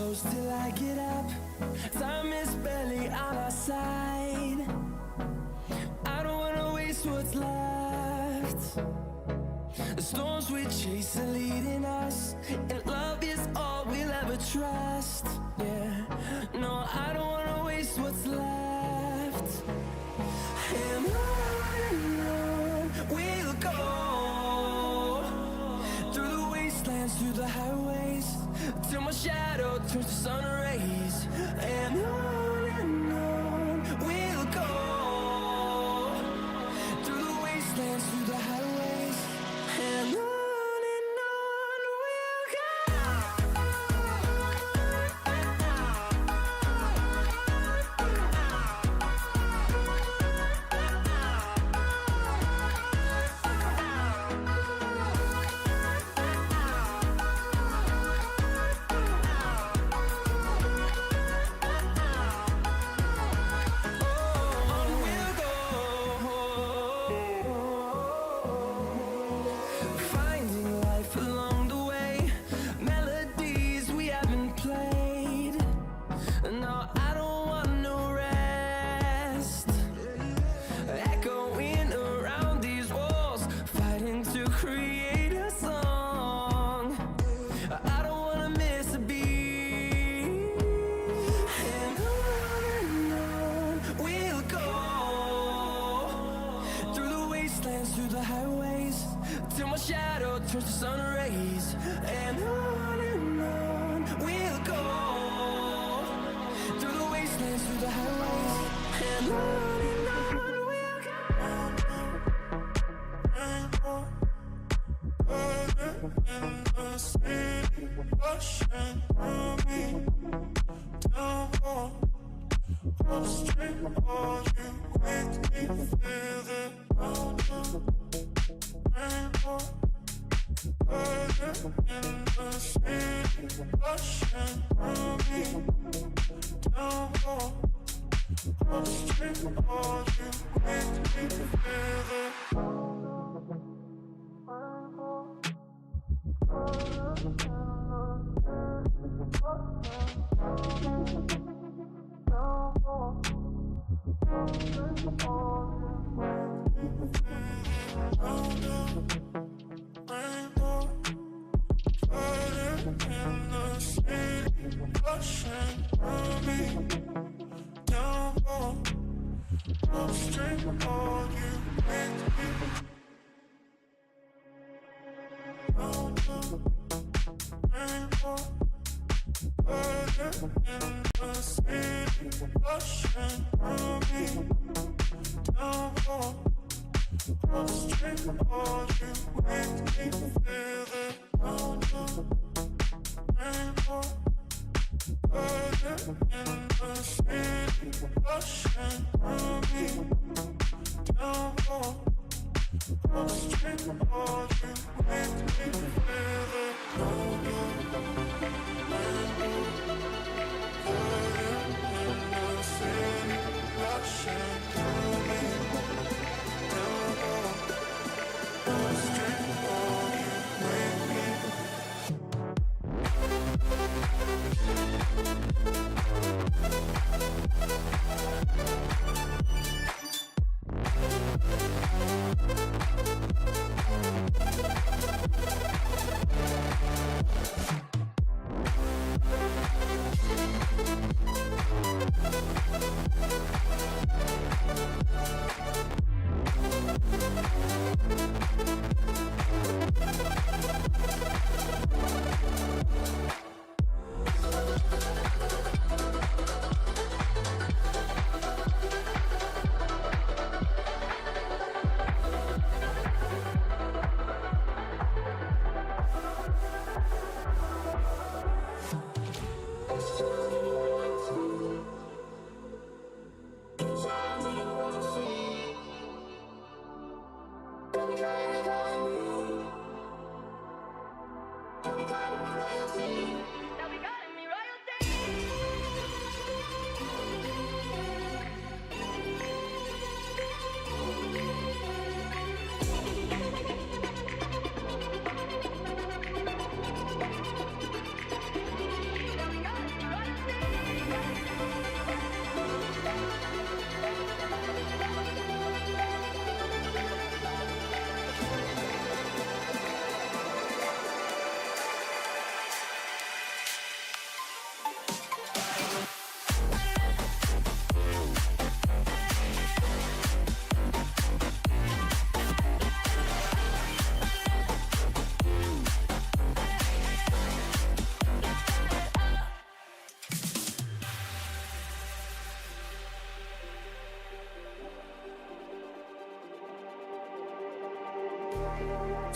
close till I get up. Time is barely on our side. I don't wanna waste what's left. The storms we chase are leading us, and love is all we'll ever trust. Yeah, no, I don't wanna waste what's left. And on we'll go, through the wastelands, through the highways, till my shadow turns to sun rays. And on we'll go, through the wastelands, through the highways, and on we'll go. Through the highways, till my shadow turns to sun rays. And on we'll go, through the wastelands, through the highways, and on we'll go. In the city, rushing through me, down more, upstream, all you make me feel it. In the city, rushing through me, down more, upstream, all you make me feel it.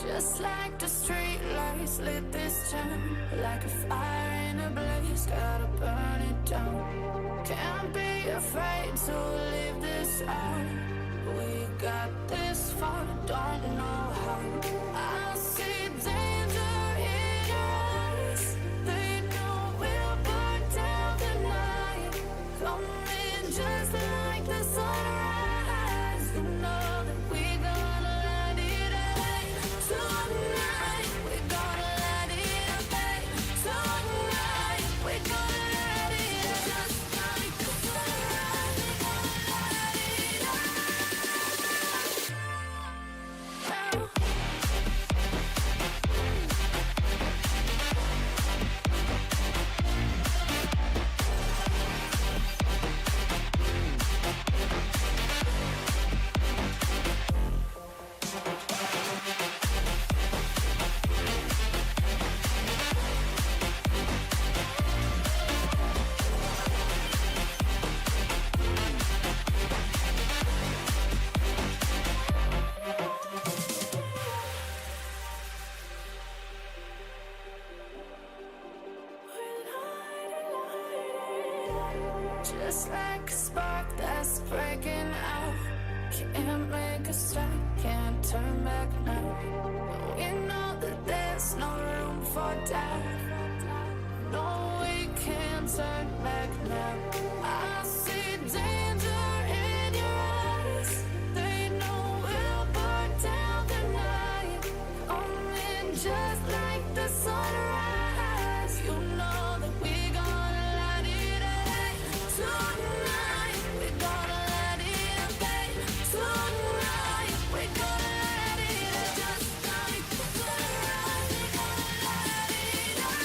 Just like the street lights lit this town, like a fire in a blaze, gotta burn it down. Can't be afraid to leave this out. We got this far, don't know how. I see danger in your eyes. They know we'll burn down the night. Coming just like the sunrise. You know that we gonna let it out. Tonight, we gonna let it out. Tonight, we gonna let it out. Just like the sunrise, we gonna let it out. Just like a spark that's breaking out. Can't make a stop, can't turn back now. We know that there's no room for doubt. No, we can't turn back now. I see danger in your eyes. They know we'll burn down the night. Coming just like the sunrise. You know that we gonna let it out. Tonight, we gonna let it out. Tonight, we gonna let it out. Just like the sunrise, we gonna let it out.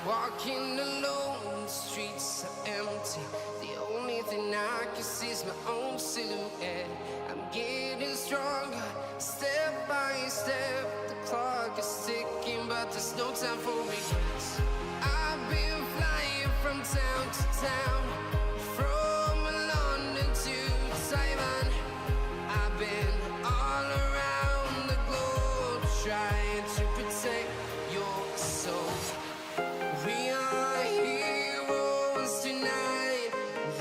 Walking alone, the streets are empty. The only thing I can see is my own silhouette. I'm getting stronger, step by step. The clock is ticking, but there's no time for regrets. I've been flying from town to town, from London to Taiwan. I've been all around the globe, trying to protect your soul. We are heroes tonight.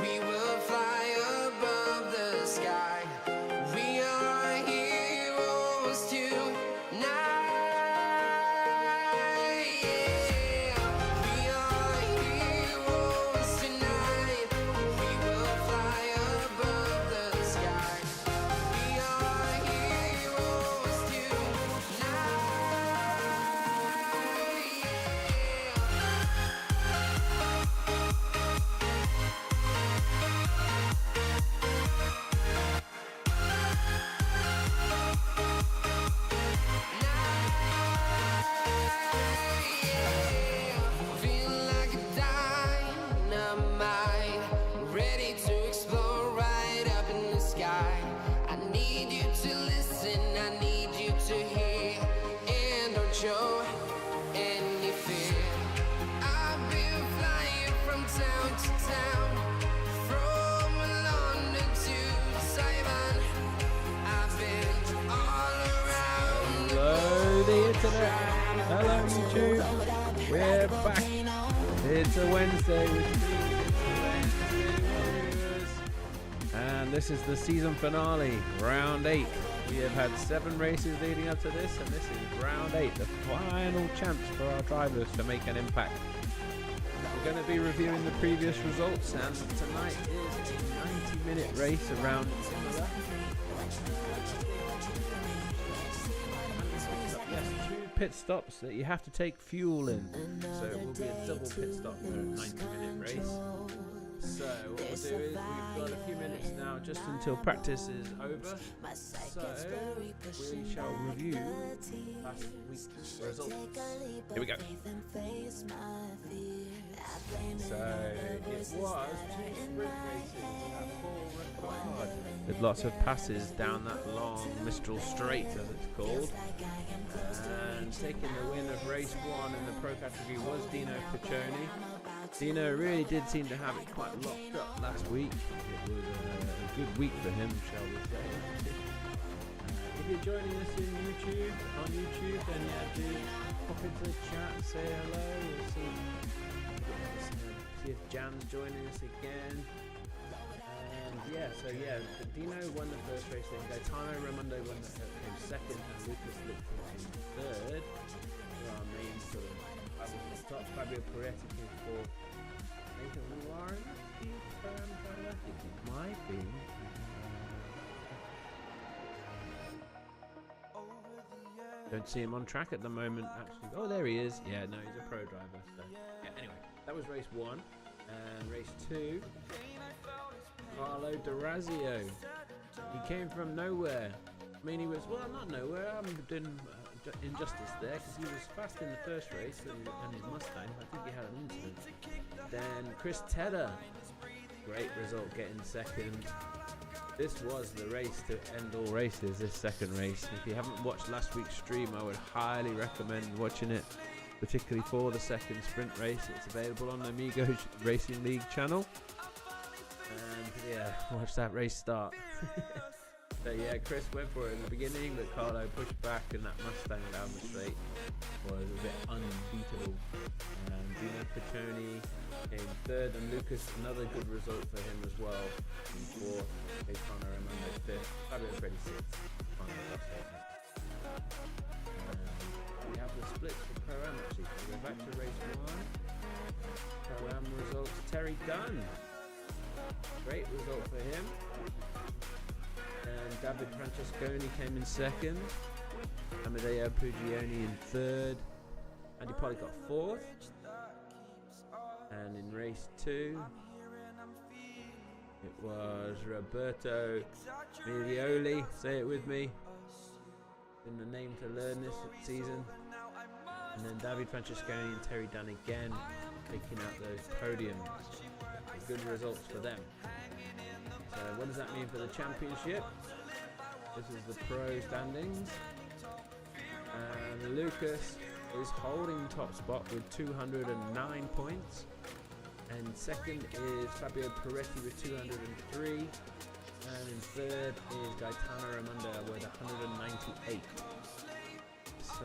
We will fly above the sky. We are heroes tonight. Yeah. We are heroes tonight. internet. Hello YouTube. We're back. It's a Wednesday, which means it's and this is the season finale, round 8. We have had 7 races leading up to this, and this is round 8, the final chance for our drivers to make an impact. We're going to be reviewing the previous results, and tonight is a 90-minute race around Imola. Yes, 2 pit stops that you have to take fuel in, so it will be a double pit stop for a 90-minute race. So what we'll do is we've got a few minutes now just until practice is over, so we shall review last week's results. Here we go. So it was 2 sprint races at full record with lots of passes down that long Mistral Straight, as it's called. And taking the win of race 1 in the pro category was Dino Piccioni. Dino really did seem to have it quite locked up last week. It was a good week for him, shall we say. If you're joining us on YouTube, then do pop into the chat, say hello. We'll see if Jan's joining us again. And Dino won the first race, then Gaetano Raimondo came second, and Lucas looked in third. Our main sort of top. Fabio Peretti came fourth. Nathan Warren, I think it might be. Don't see him on track at the moment, actually. Oh, there he is. Yeah, no, he's a pro driver. So, yeah, anyway, that was race 1. And race 2, Carlo D'Orazio. He came from nowhere. I mean, he was, well, not nowhere. I'm doing injustice there, because he was fast in the first race and his Mustang. I think he had an incident. Then Chris Tedder, great result, getting second. This was the race to end all races, this second race. If you haven't watched last week's stream, I would highly recommend watching it, particularly for the second sprint race. It's available on the Amigos Racing League channel. And yeah, watch that race start. So yeah, Chris went for it in the beginning, but Carlo pushed back, and that Mustang down the straight was a bit unbeatable. And Dino Piccioni came third, and Lucas, another good result for him as well, in fourth. Gaetano Raimondo fifth. Fabio Peretti sixth. We have the splits for Pro-Am actually. So we're back to race 1. Pro-Am results, Terry Dunn. Great result for him. And David Francesconi came in second. Amedeo Pugioni in third. Andy Polly got fourth. And in race 2, it was Roberto Miglioli. Say it with me. In the name to learn this season. And then David Francesconi and Terry Dunn again, taking out those podiums. Good results for them. So what does that mean for the championship? This is the pro standings. And Lucas is holding top spot with 209 points. And second is Fabio Peretti with 203. And in third is Gaetano Raimondo with 198. So,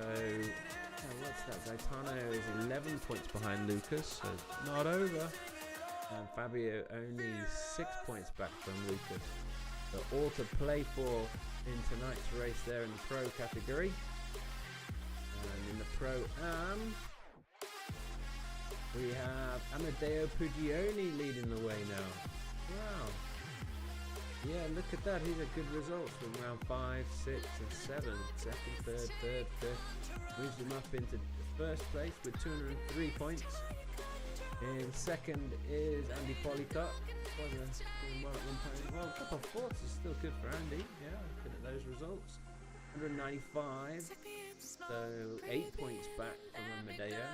what's that? Gaetano is 11 points behind Lucas, so not over. And Fabio only 6 points back from Lucas. So all to play for in tonight's race there in the pro category. And in the Pro-Am, we have Amedeo Pugioni leading the way now. Wow. Yeah, look at that. He's a good result from round 5, 6 and 7. Second, third, fifth. Moves him up into first place with 203 points. In second is Andy Polycott. Well, a couple of fourths is still good for Andy. Yeah, looking at those results. 195. So 8 points back from Amedeo.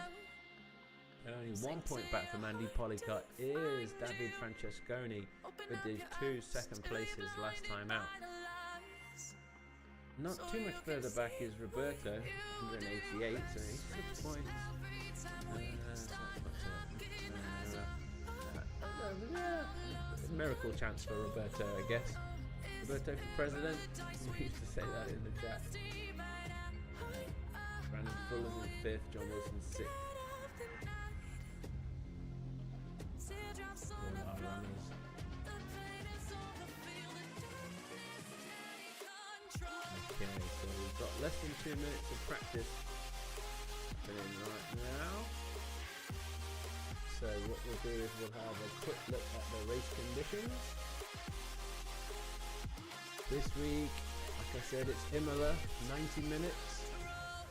And only 1 point back from Andy Polycott is David Francesconi with these 2 second places last time out. Not too much further back is Roberto, 188, so he's 6 points. Miracle chance for Roberto, I guess. Roberto for president. We used to say that in the chat. Brandon Fuller's in 5th, John Wilson's 6th. All our runners. Okay, so we've got less than 2 minutes of practice happening right now. So what we'll do is we'll have a quick look at the race conditions. This week, like I said, it's Imola, 90 minutes,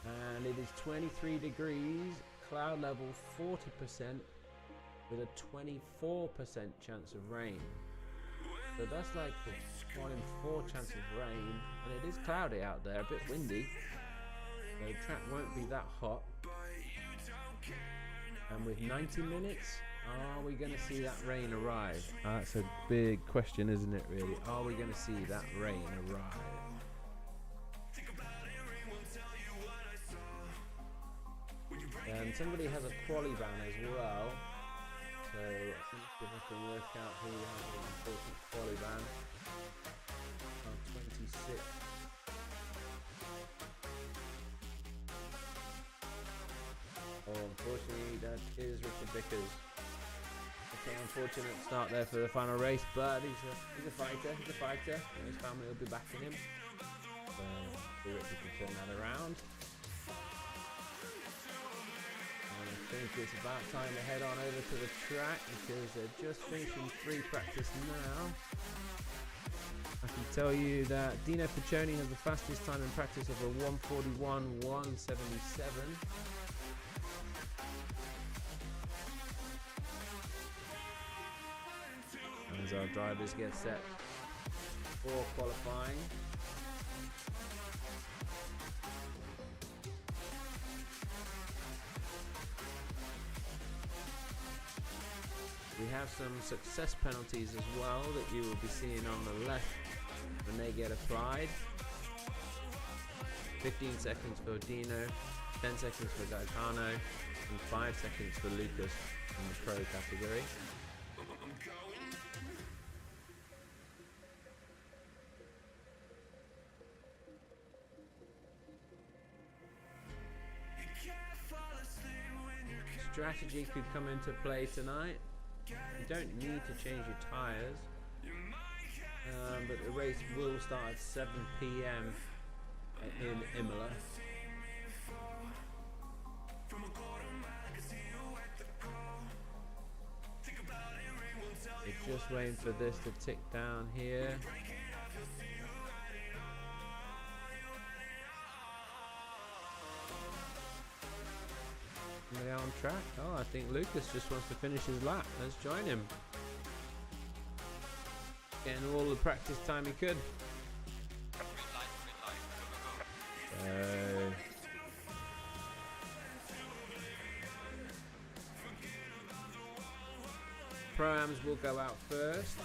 and it is 23 degrees, cloud level 40%, with a 24% chance of rain. So that's like the 1 in 4 chance of rain, and it is cloudy out there, a bit windy. So the track won't be that hot. And with 90 minutes, are we going to see that rain arrive? That's a big question, isn't it, really? Are we going to see that rain arrive? And somebody has a quali ban as well. So let's see if I can work out who has an important quali ban. 26. Oh, unfortunately, that is Richard Vickers. It's an unfortunate start there for the final race, but he's a fighter. He's a fighter, and his family will be backing him. So see if he can turn that around. And I think it's about time to head on over to the track because they're just finishing free practice now. I can tell you that Dino Piccioni has the fastest time in practice of a 1:41.177. As our drivers get set for qualifying. We have some success penalties as well that you will be seeing on the left when they get applied. 15 seconds for Dino, 10 seconds for Gaetano, and 5 seconds for Lucas in the pro category. Strategy could come into play tonight. You don't need to change your tyres, but the race will start at 7 p.m. in Imola. We're just waiting for this to tick down here. Are they on track? Oh, I think Lucas just wants to finish his lap. Let's join him. Getting all the practice time he could. Pro-Ams will go out first.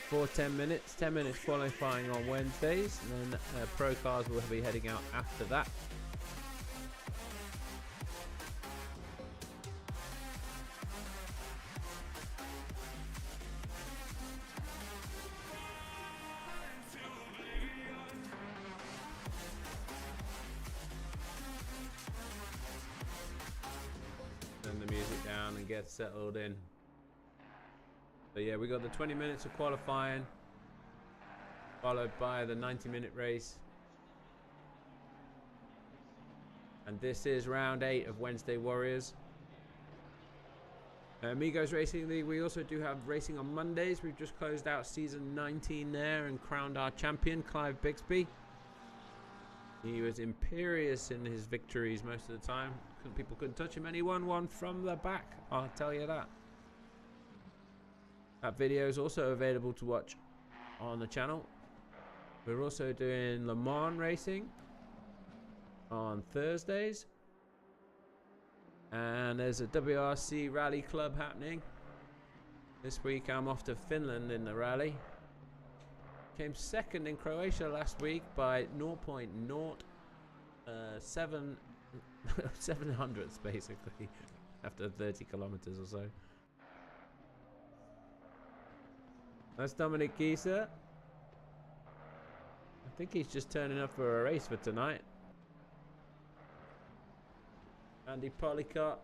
For 10 minutes qualifying on Wednesdays, and then pro cars will be heading out after that. Turn the music down and get settled in. But yeah, we got the 20 minutes of qualifying, followed by the 90-minute race. And this is round 8 of Wednesday Warriors. Amigos Racing League, we also do have racing on Mondays. We've just closed out season 19 there and crowned our champion, Clive Bixby. He was imperious in his victories most of the time. People couldn't touch him, and he won one from the back, I'll tell you that. That video is also available to watch on the channel. We're also doing Le Mans racing on Thursdays. And there's a WRC rally club happening. This week I'm off to Finland in the rally. Came second in Croatia last week by 0.07 700ths basically after 30 kilometers or so. That's Dominic Gieser. think he's just turning up for a race for tonight. Andy Polycott.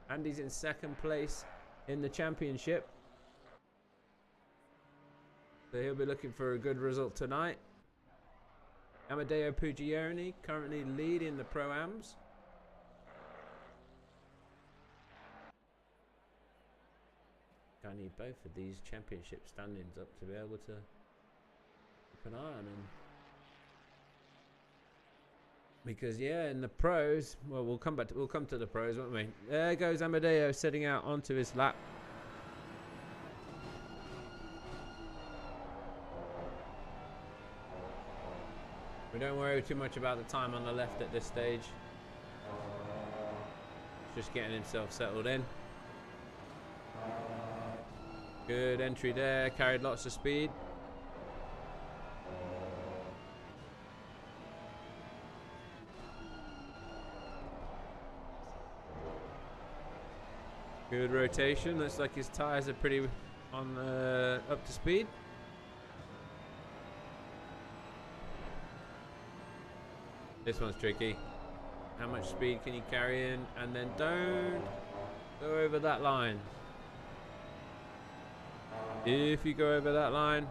Andy's in second place in the championship. So he'll be looking for a good result tonight. Amadeo Pugioni currently leading the Pro-Ams. I need both of these championship standings up to be able to keep an eye on them. Because yeah, in the pros, well, we'll come to the pros, won't we? There goes Amadeo setting out onto his lap. We don't worry too much about the time on the left at this stage. Just getting himself settled in. Good entry there, carried lots of speed. Good rotation. Looks like his tyres are pretty on up to speed. This one's tricky. How much speed can you carry in? And then don't go over that line. If you go over that line,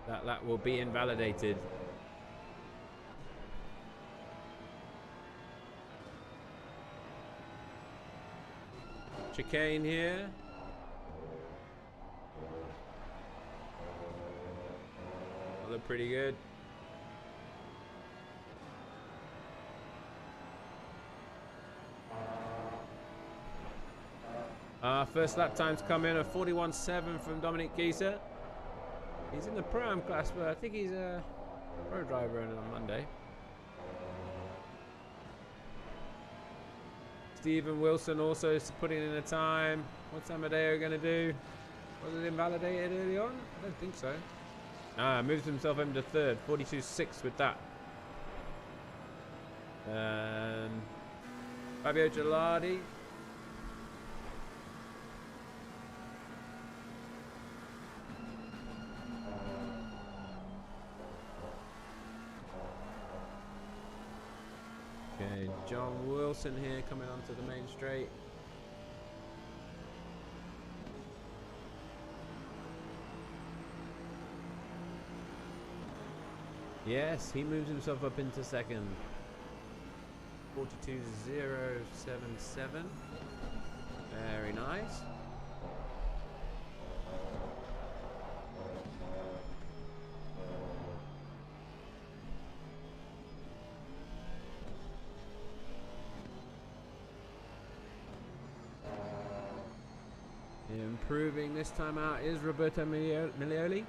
that lap will be invalidated. Chicane here. That look pretty good. First lap times come in, a 41.7 from Dominic Gieser. He's in the Pro-Am class, but I think he's a pro driver on Monday. Stephen Wilson also is putting in a time. What's Amadeo going to do? Was it invalidated early on? I don't think so. Moves himself into third, 42.6 with that. And Fabio Gilardi. Okay, John Wilson here coming onto the main straight. Yes, he moves himself up into second. 42.077. Very nice. Improving this time out is Roberto Milioli.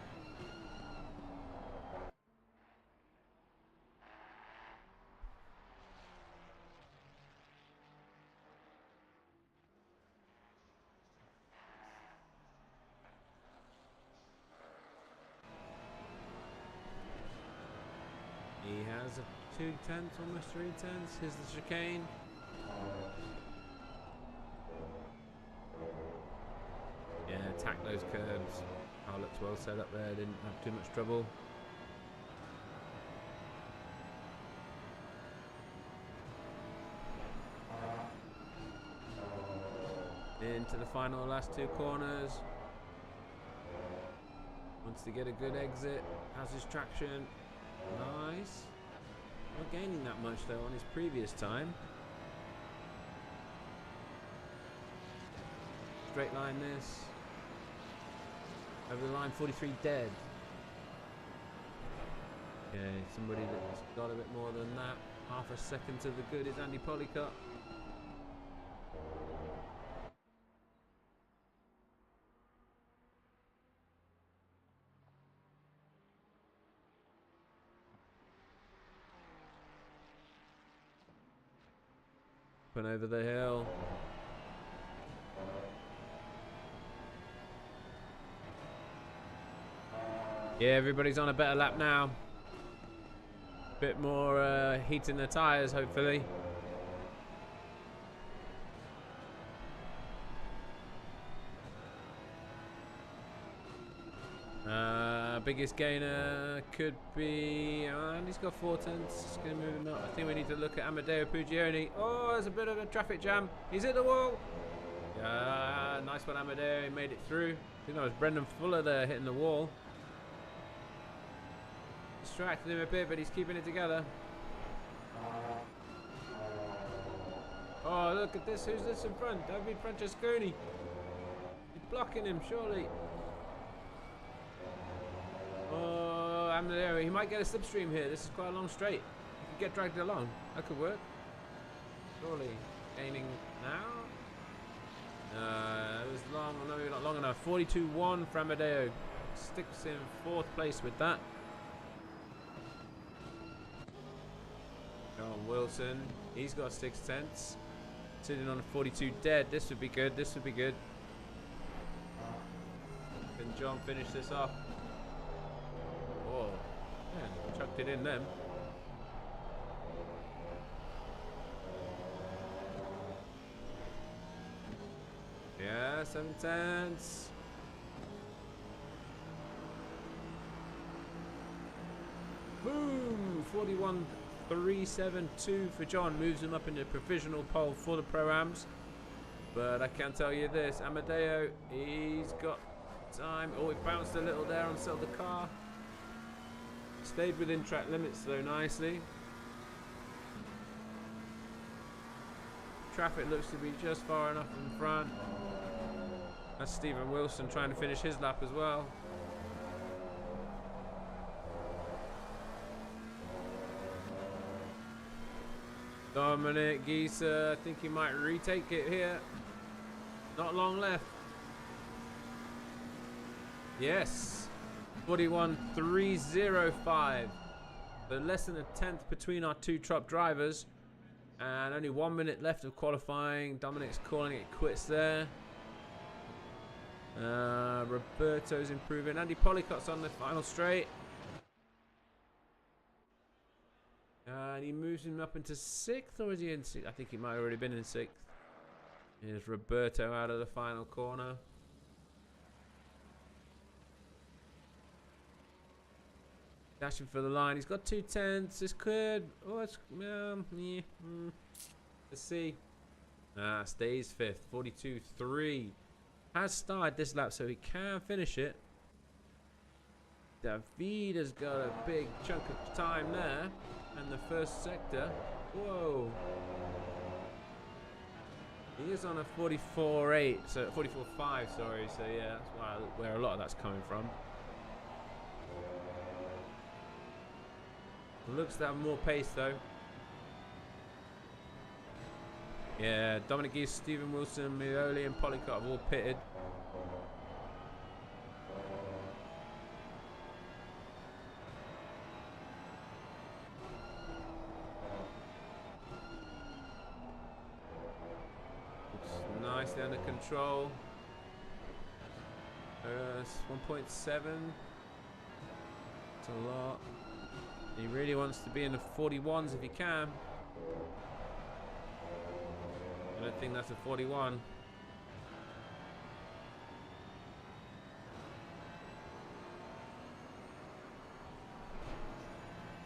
He has a 2/10, almost 3/10. Here's the chicane. Yeah, attack those curbs. Oh, looks well set up there. Didn't have too much trouble. Into the final last two corners. Wants to get a good exit. Has his traction. Nice. Not gaining that much though on his previous time. Straight line this. Over the line, 43 dead. Okay, somebody that's got a bit more than that. Half a second to the good is Andy Polycott. Went over the hill. Yeah, everybody's on a better lap now. Bit more heat in the tyres, hopefully. biggest gainer could be, and he's got 4 tenths. Just going to move him up. I think we need to look at Amedeo Pugioni. Oh, there's a bit of a traffic jam. He's hit the wall. Yeah, nice one, Amedeo. He made it through. I think that was Brendan Fuller there hitting the wall. Distracted him a bit, but he's keeping it together. Oh, look at this. Who's this in front? David Francesconi. He's blocking him, surely. Oh, Amedeo. He might get a slipstream here. This is quite a long straight. He could get dragged along. That could work. Surely. Gaining now. It was long. No, maybe not long enough. 42-1 for Amedeo. Sticks in 4th place with that. John Wilson. He's got 6 tenths. Sitting on a 42 dead. This would be good. This would be good. Can John finish this off? Oh, yeah, chucked it in them. Yeah, 7 tenths. Boom! 41.372 for John. Moves him up into the provisional pole for the Pro-Ams. But I can tell you this, Amedeo, he's got time. Oh, he bounced a little there on the car. Stayed within track limits though nicely. Traffic looks to be just far enough in front. That's Stephen Wilson trying to finish his lap as well. Dominic Gieser, I think he might retake it here. Not long left. Yes. 41.305. But less than a tenth between our two top drivers. And only 1 minute left of qualifying. Dominic's calling it quits there. Roberto's improving. Andy Pollicott's on the final straight. And he moves him up into 6th, or is he in 6th? I think he might have already been in 6th. Here's Roberto out of the final corner. Dashing for the line. He's got 2 tenths. This could. Oh, it's. Yeah. Let's see. Stays 5th. 42.3. Has started this lap, so he can finish it. David has got a big chunk of time there. And the first sector. Whoa. He is on a 44.8. So 44.5, sorry. So yeah, that's where a lot of that's coming from. Looks to have more pace though. Yeah, Dominic Geese, Stephen Wilson, Mioli and Pollicott have all pitted. Looks nicely under control. 1.7. It's a lot. He really wants to be in the 41s if he can. I don't think that's a 41.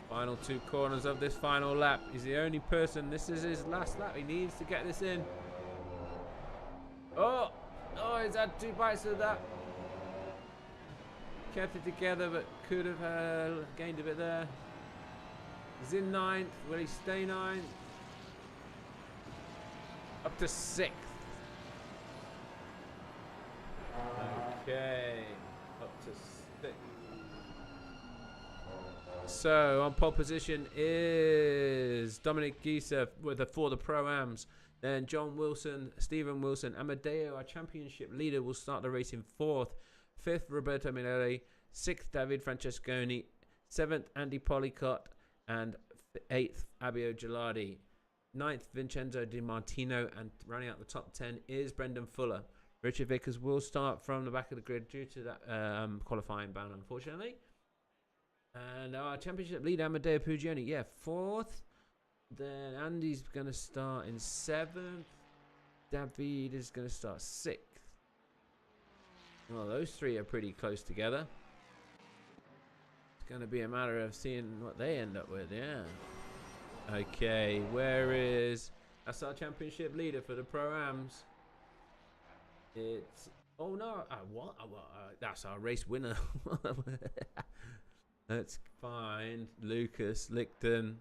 Final 2 corners of this final lap. He's the only person. This is his last lap. He needs to get this in. Oh! Oh, he's had 2 bites of that. Kept it together, but could have gained a bit there. He's in 9th. Will he stay 9th? Up to 6th. Okay. Up to 6th. So, on pole position is Dominic Gieser for the Pro-Ams. Then John Wilson, Stephen Wilson, Amedeo, our championship leader, will start the race in 4th. 5th, Roberto Minelli. 6th, David Francesconi. 7th, Andy Pollicott. And 8th, Abio Gilardi. 9th, Vincenzo Di Martino. And running out the top 10 is Brendan Fuller. Richard Vickers will start from the back of the grid due to that qualifying ban, unfortunately. And our championship leader, Amedeo Pugioni, yeah, 4th. Then Andy's going to start in 7th. David is going to start 6th. Well, those 3 are pretty close together. going to be a matter of seeing what they end up with, yeah. Okay, where is... That's our championship leader for the Pro-Ams. It's... Oh, no. What? That's our race winner. Let's find Lucas Lichten.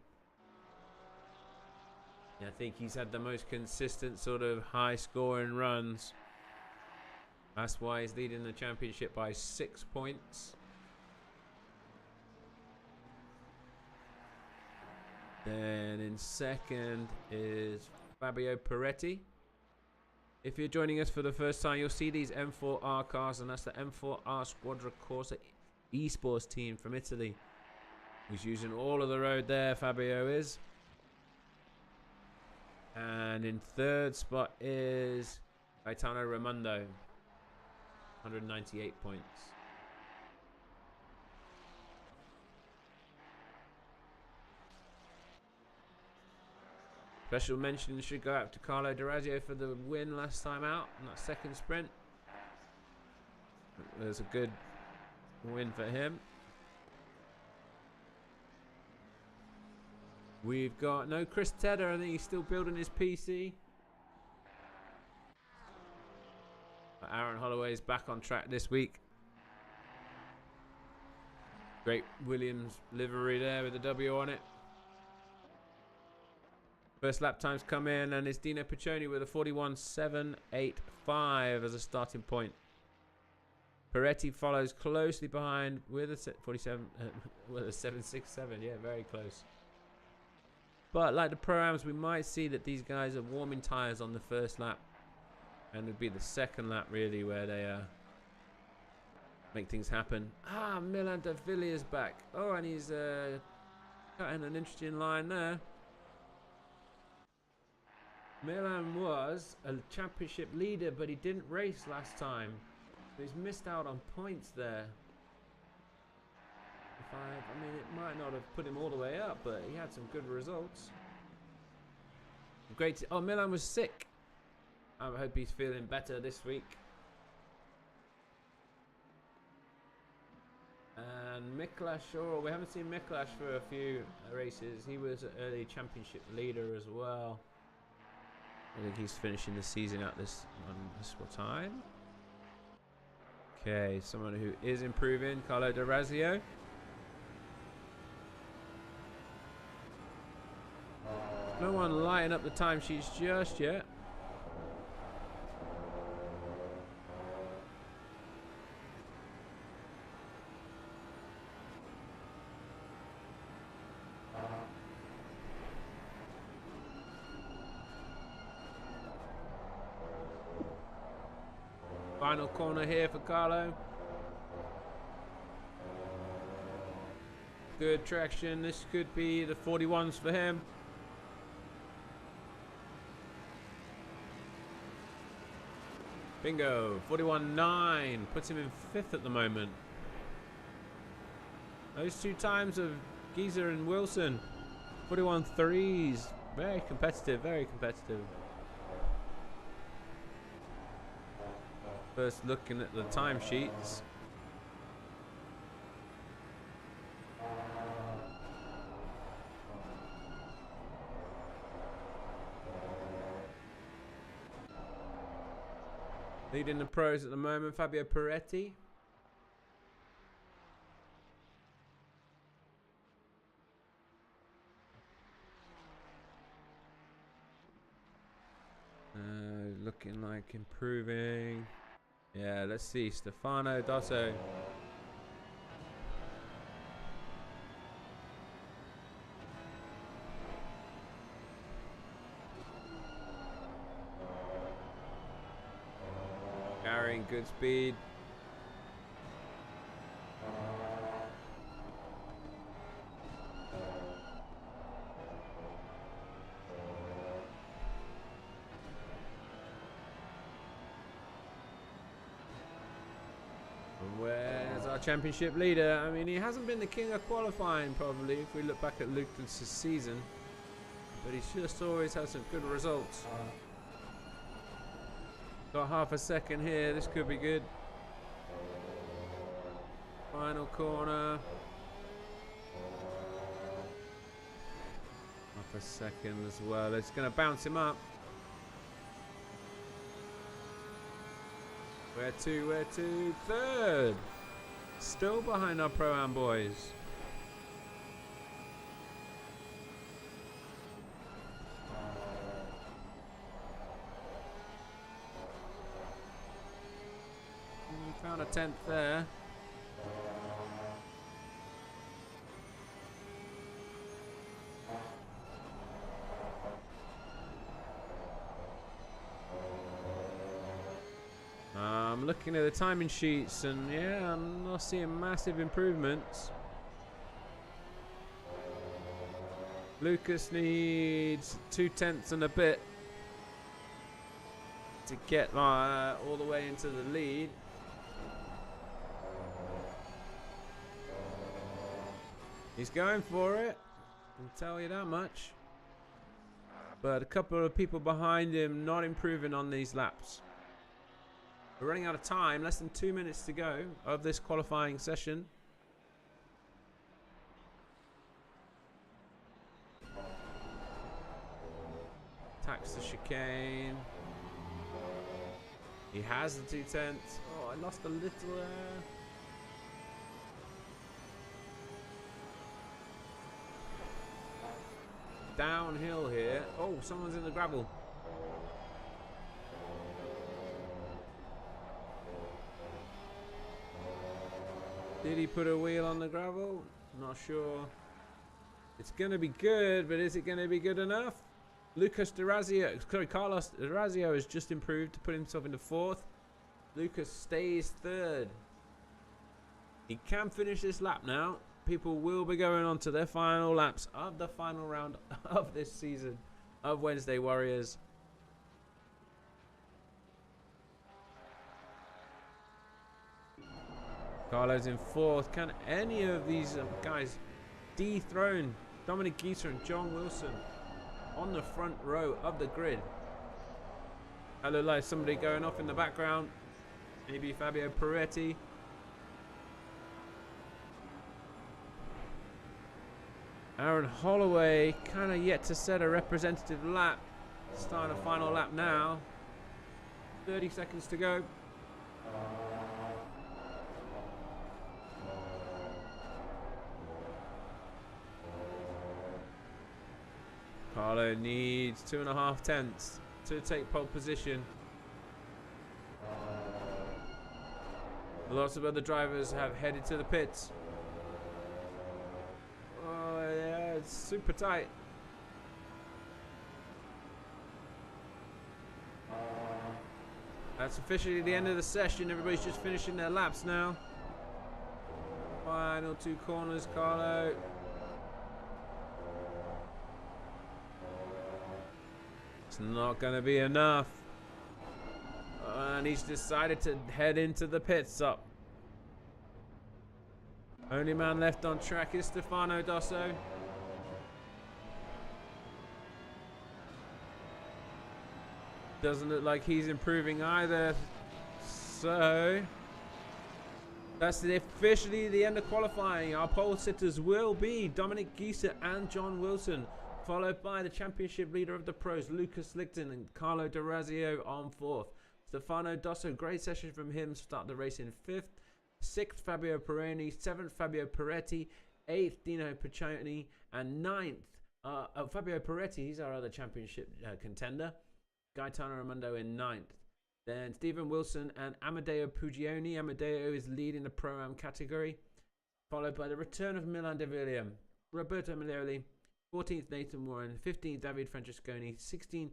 Yeah, I think he's had the most consistent sort of high-scoring runs. That's why he's leading the championship by 6 points. Then in second is Fabio Peretti. If you're joining us for the first time, you'll see these M4R cars, and that's the M4R Squadra Corsa esports team from Italy. He's using all of the road there, Fabio is. And in third spot is Gaetano Raimondo, 198 points. Special mention should go out to Carlo D'Orazio for the win last time out in that second sprint. It was a good win for him. We've got no Chris Tedder. I think he's still building his PC. But Aaron Holloway's back on track this week. Great Williams livery there with the W on it. First lap times come in, and it's Dino Piccioni with a 41.785 as a starting point. Peretti follows closely behind with a 7.67. Yeah, very close. But like the Pro-Ams, we might see that these guys are warming tyres on the first lap, and it'd be the second lap really where they make things happen. Milan de Villiers back. Oh, and he's cutting an interesting line there. Milan was a championship leader, but he didn't race last time. So he's missed out on points there. I mean, it might not have put him all the way up, but he had some good results. Great. Oh, Milan was sick. I hope he's feeling better this week. And Miklas, sure, we haven't seen Miklas for a few races. He was an early championship leader as well. I think he's finishing the season at this time. Okay, someone who is improving, Carlo D'Orazio. No one lighting up the timesheets just yet. Final corner here for Carlo. Good traction. This could be the 41s for him. Bingo. 41.9 puts him in 5th at the moment. Those two times of Geezer and Wilson. 41.3s. Very competitive, very competitive. First looking at the timesheets. Leading the pros at the moment, Fabio Peretti. Looking like improving. Yeah, let's see. Stefano Dosso. Carrying good speed. Where's our championship leader? I mean, he hasn't been the king of qualifying, probably, if we look back at Luton's season. But he's just always had some good results. Got half a second here. This could be good. Final corner. Half a second as well. It's going to bounce him up. Where to? Third. Still behind our Pro-Am boys. Found a 10th there. I'm looking at the timing sheets and yeah, I'm not seeing massive improvements. Lucas needs 2/10 and a bit to get all the way into the lead. He's going for it, I can tell you that much. But a couple of people behind him not improving on these laps. We're running out of time, less than 2 minutes to go of this qualifying session. Tax the chicane. He has the 2/10. Oh, I lost a little there. Downhill here. Oh, someone's in the gravel. Did he put a wheel on the gravel? Not sure. It's going to be good, but is it going to be good enough? Carlos Durazio has just improved to put himself into 4th. Lucas stays 3rd. He can finish this lap now. People will be going on to their final laps of the final round of this season of Wednesday Warriors. Carlo's in 4th. Can any of these guys dethrone Dominic Gieser and John Wilson on the front row of the grid? I look like somebody going off in the background. Maybe Fabio Peretti. Aaron Holloway kind of yet to set a representative lap. Starting a final lap now. 30 seconds to go. Carlo needs 2.5 tenths to take pole position. Lots of other drivers have headed to the pits. Oh yeah, it's super tight. That's officially the end of the session. Everybody's just finishing their laps now. Final 2 corners, Carlo. It's not going to be enough. And he's decided to head into the pits up. Only man left on track is Stefano Dosso. Doesn't look like he's improving either. So that's officially the end of qualifying. Our pole sitters will be Dominic Gieser and John Wilson, followed by the championship leader of the pros, Lucas Lichten, and Carlo Durazio on 4th. Stefano Dosso, great session from him, start the race in 5th. 6th, Fabio Peroni. 7th, Fabio Peretti. 8th, Dino Piccioni. And 9th, Fabio Peretti, he's our other championship contender. Gaetano Raimondo in 9th. Then Stephen Wilson and Amadeo Pugioni. Amadeo is leading the Pro-Am category, followed by the return of Milan De Villa, Roberto Milioli. 14th, Nathan Warren. 15th, David Francesconi. 16th,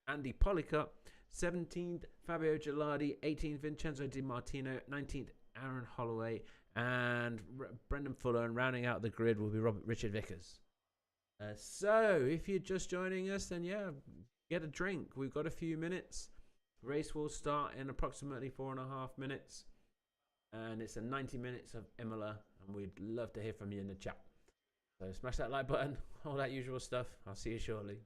Andy Polica. 17th, Fabio Gilardi. 18th, Vincenzo Di Martino. 19th, Aaron Holloway. And Brendan Fuller. And rounding out the grid will be Richard Vickers. So, if you're just joining us, then yeah, get a drink. We've got a few minutes. Race will start in approximately 4.5 minutes. And it's a 90 minutes of Imola. And we'd love to hear from you in the chat. So smash that like button, all that usual stuff. I'll see you shortly.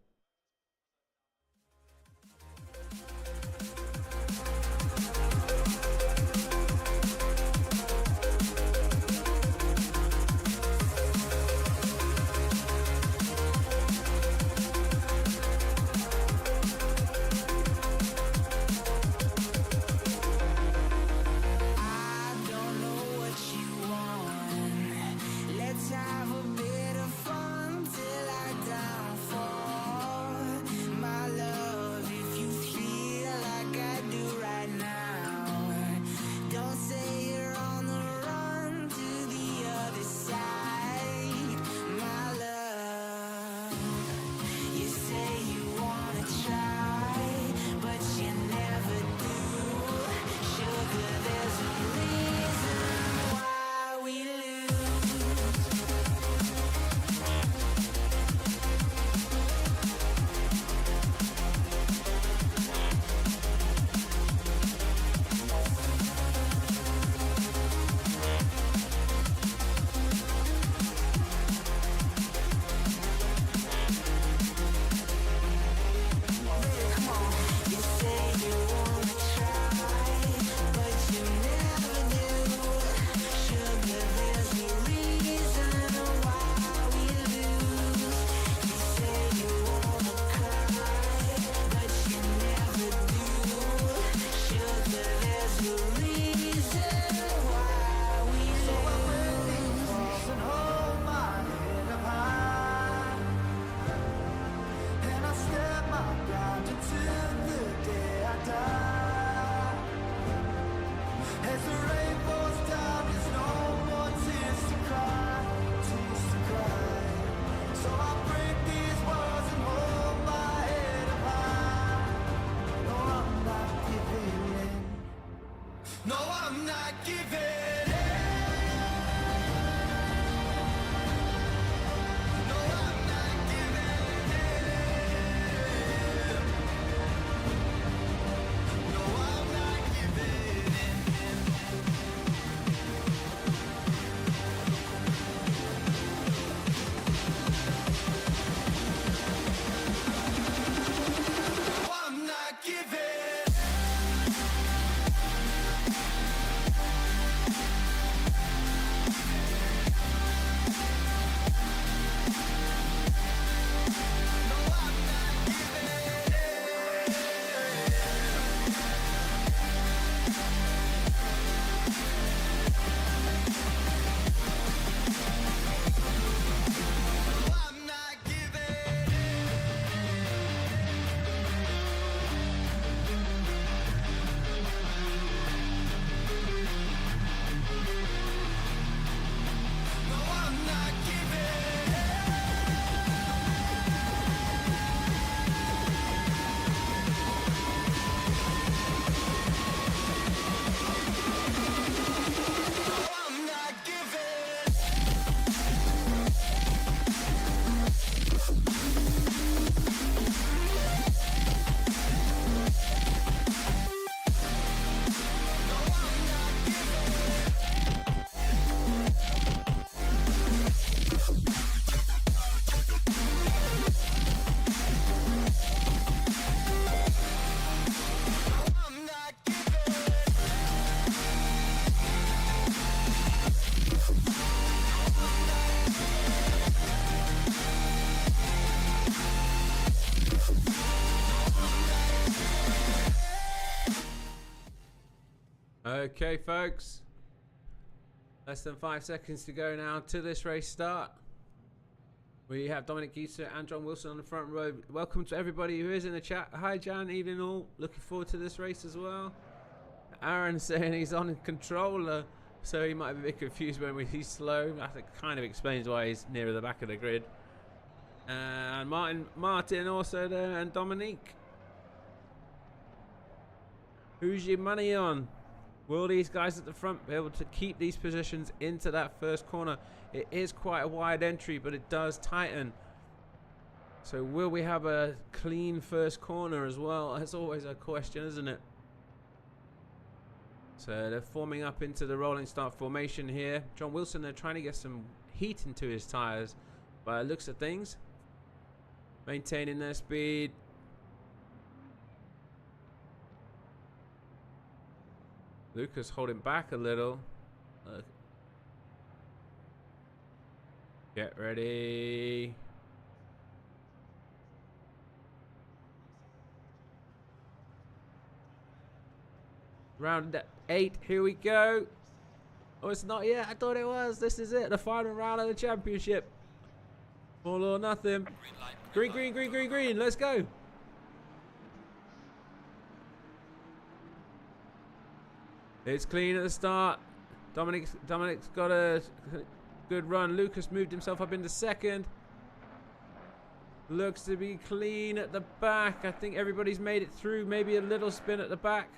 Okay, folks. Less than 5 seconds to go now to this race start. We have Dominic Gieser and John Wilson on the front row. Welcome to everybody who is in the chat. Hi, Jan. Evening all. Looking forward to this race as well. Aaron saying he's on controller, so he might be a bit confused when he's slow. That kind of explains why he's nearer the back of the grid. And Martin also there, and Dominique. Who's your money on? Will these guys at the front be able to keep these positions into that first corner? It is quite a wide entry, but it does tighten. So will we have a clean first corner as well? That's always a question, isn't it? So they're forming up into the rolling start formation here. John Wilson, they're trying to get some heat into his tyres by the looks of things. Maintaining their speed. Lucas holding back a little. Get ready. Round 8, here we go. Oh, it's not yet. I thought it was. This is it. The final round of the championship. All or nothing. Green, green, green, green, green. Let's go. It's clean at the start. Dominic's got a good run. Lucas moved himself up into second. Looks to be clean at the back. I think everybody's made it through. Maybe a little spin at the back.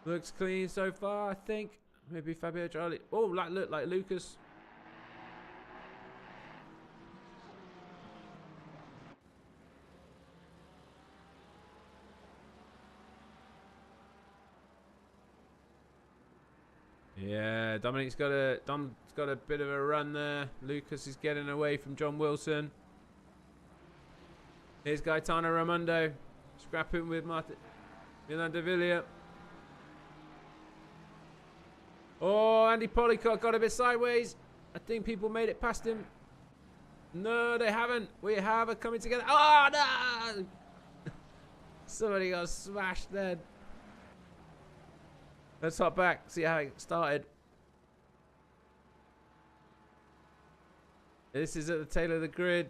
Looks clean so far, I think. Maybe Fabio Charlie. Oh, look like Lucas. Yeah, Dominic's got a bit of a run there. Lucas is getting away from John Wilson. Here's Gaetano Raimondo scrapping with Milan de Villa. Oh, Andy Polycott got a bit sideways. I think people made it past him. No, they haven't. We have it coming together. Oh, no! Somebody got smashed then. Let's hop back, see how it started. This is at the tail of the grid.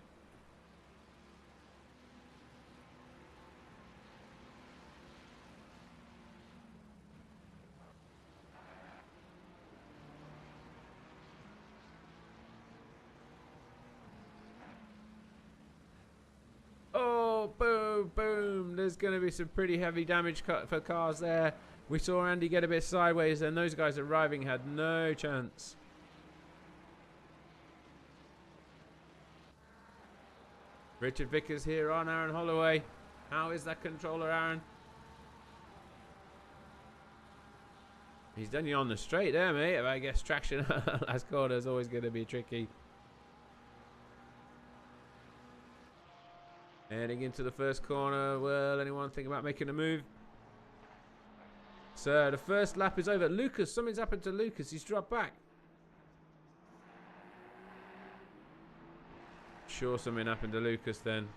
Oh, boom, boom. There's going to be some pretty heavy damage for cars there. We saw Andy get a bit sideways, and those guys arriving had no chance. Richard Vickers here on Aaron Holloway. How is that controller, Aaron? He's done you on the straight there, mate. I guess traction last corner is always going to be tricky. Heading into the first corner. Well, anyone think about making a move? So the first lap is over. Lucas, something's happened to Lucas. He's dropped back. Sure, something happened to Lucas then.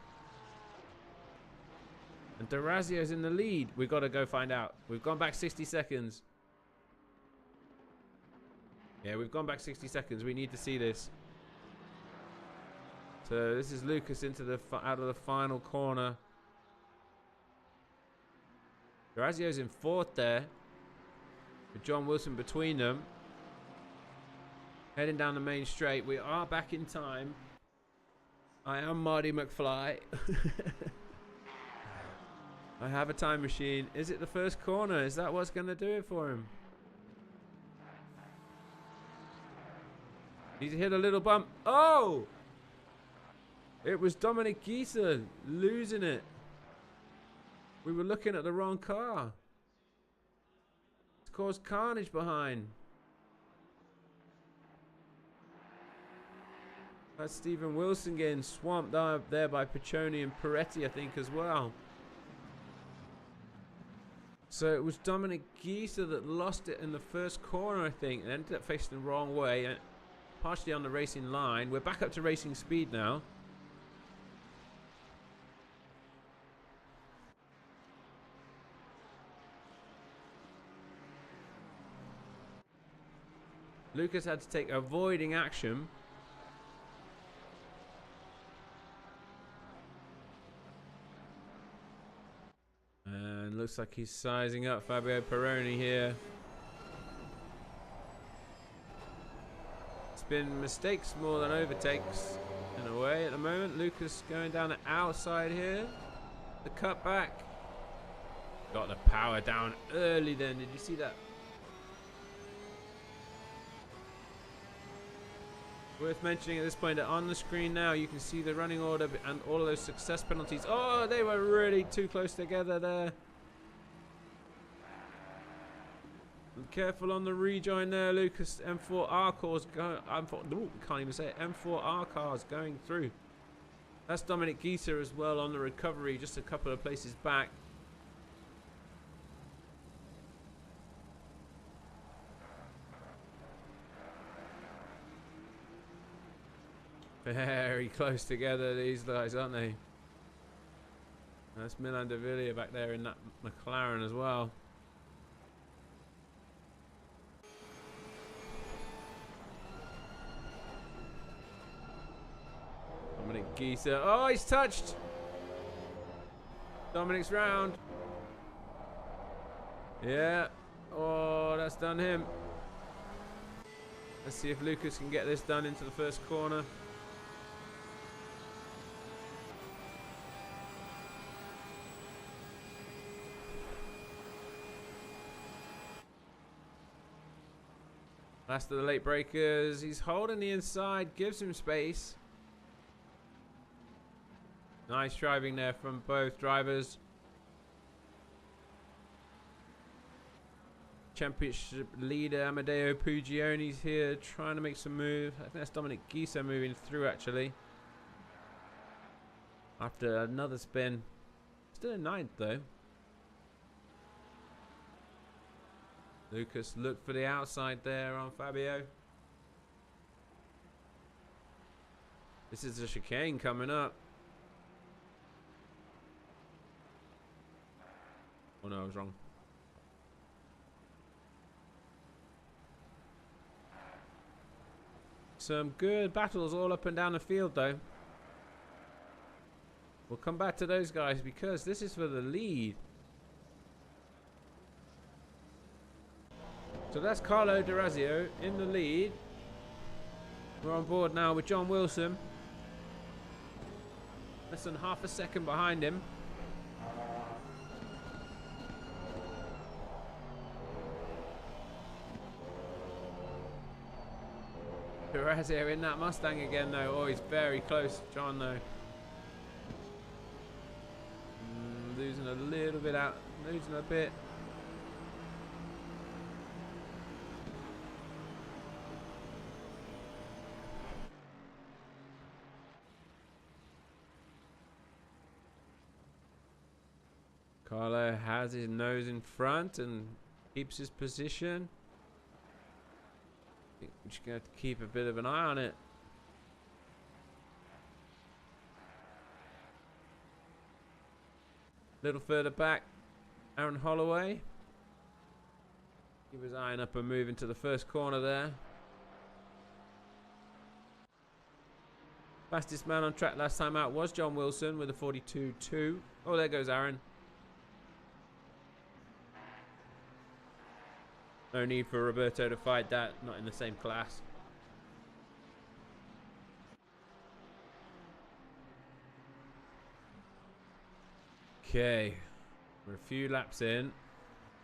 And D'Orazio's in the lead. We've got to go find out. We've gone back 60 seconds. Yeah, we've gone back 60 seconds. We need to see this. So this is Lucas into the out of the final corner. D'Orazio's in 4th there, with John Wilson between them. Heading down the main straight. We are back in time. I am Marty McFly. I have a time machine. Is it the first corner? Is that what's going to do it for him? He's hit a little bump. Oh! It was Dominic Gieser losing it. We were looking at the wrong car. It's caused carnage behind. That's Stephen Wilson getting swamped there by Piccioni and Peretti, I think, as well. So it was Dominic Gieser that lost it in the first corner, I think, and ended up facing the wrong way, partially on the racing line. We're back up to racing speed now. Lucas had to take avoiding action. And looks like he's sizing up Fabio Peroni here. It's been mistakes more than overtakes in a way at the moment. Lucas going down the outside here. The cutback. Got the power down early then. Did you see that? Worth mentioning at this point that on the screen now you can see the running order and all of those success penalties. Oh, they were really too close together there. Be careful on the rejoin there, Lucas. M4R cars going. Can't even say it. M4R cars going through. That's Dominic Gieser as well on the recovery, just a couple of places back. Very close together, these guys, aren't they? That's Milan de Villiers back there in that McLaren as well. Dominic Gieser. Oh, he's touched! Dominic's round. Yeah. Oh, that's done him. Let's see if Lucas can get this done into the first corner. Last of the late breakers. He's holding the inside, gives him space. Nice driving there from both drivers. Championship leader Amedeo Pugioni's here trying to make some move. I think that's Dominic Gieser moving through actually. After another spin. Still in ninth though. Lucas looked for the outside there on Fabio. This is a chicane coming up. Oh no, I was wrong. Some good battles all up and down the field though. We'll come back to those guys because this is for the lead. So that's Carlo D'Orazio in the lead. We're on board now with John Wilson. Less than half a second behind him. D'Orazio in that Mustang again though. Oh, he's very close, John though. Losing a little bit out. Losing a bit. Carlo has his nose in front and keeps his position. I think we're just going to have to keep a bit of an eye on it. A little further back, Aaron Holloway. He was eyeing up a move into the first corner there. Fastest man on track last time out was John Wilson with a 42.2. Oh, there goes Aaron. No need for Roberto to fight that, not in the same class. Okay, we're a few laps in.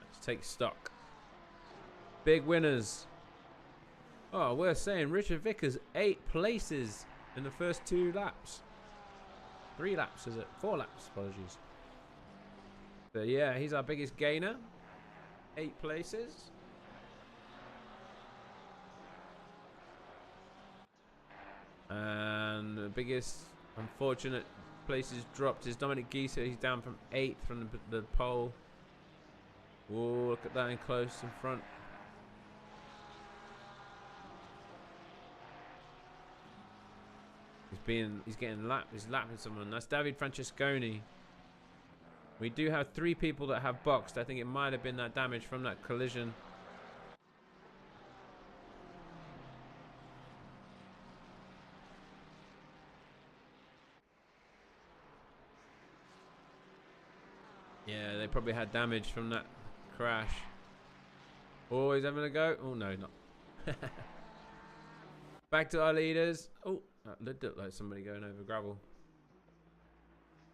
Let's take stock. Big winners. Oh, worth saying, Richard Vickers, 8 places in the first 2 laps. 3 laps, is it? 4 laps, apologies. But yeah, he's our biggest gainer. 8 places. And the biggest unfortunate places dropped is Dominic Gieser. He's down from 8th from the pole. Whoa, look at that in close in front. He's getting lapped. He's lapping someone. That's David Francesconi. We do have 3 people that have boxed. I think it might have been that damage from that collision. Yeah, they probably had damage from that crash. Oh, he's having a go. Oh, no, not. Back to our leaders. Oh, that looked like somebody going over gravel.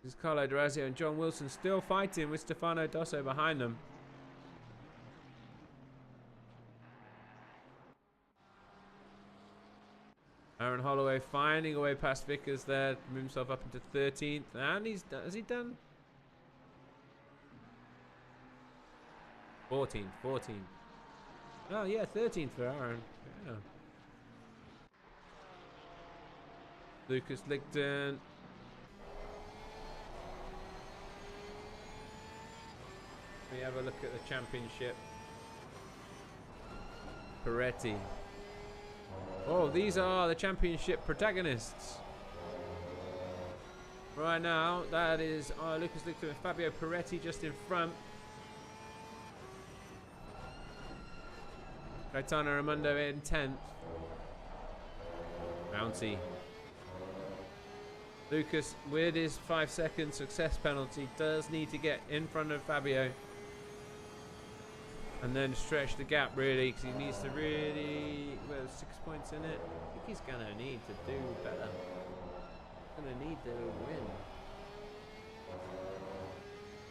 This is Carlo D'Orazio and John Wilson still fighting with Stefano Dosso behind them. Aaron Holloway finding a way past Vickers there, move himself up into 13th. And has he done? 14th. Oh, yeah, 13th for Aaron. Yeah. Lucas Ligton. Let me have a look at the championship. Peretti. Oh, these are the championship protagonists. Right now, that is Lucas Ligton and Fabio Peretti just in front. Gaetano Raimondo in 10th. Bouncy. Lucas, with his 5-second success penalty, does need to get in front of Fabio. And then stretch the gap, really, because he needs to really... Well, 6 points in it. I think he's going to need to do better. Going to need to win.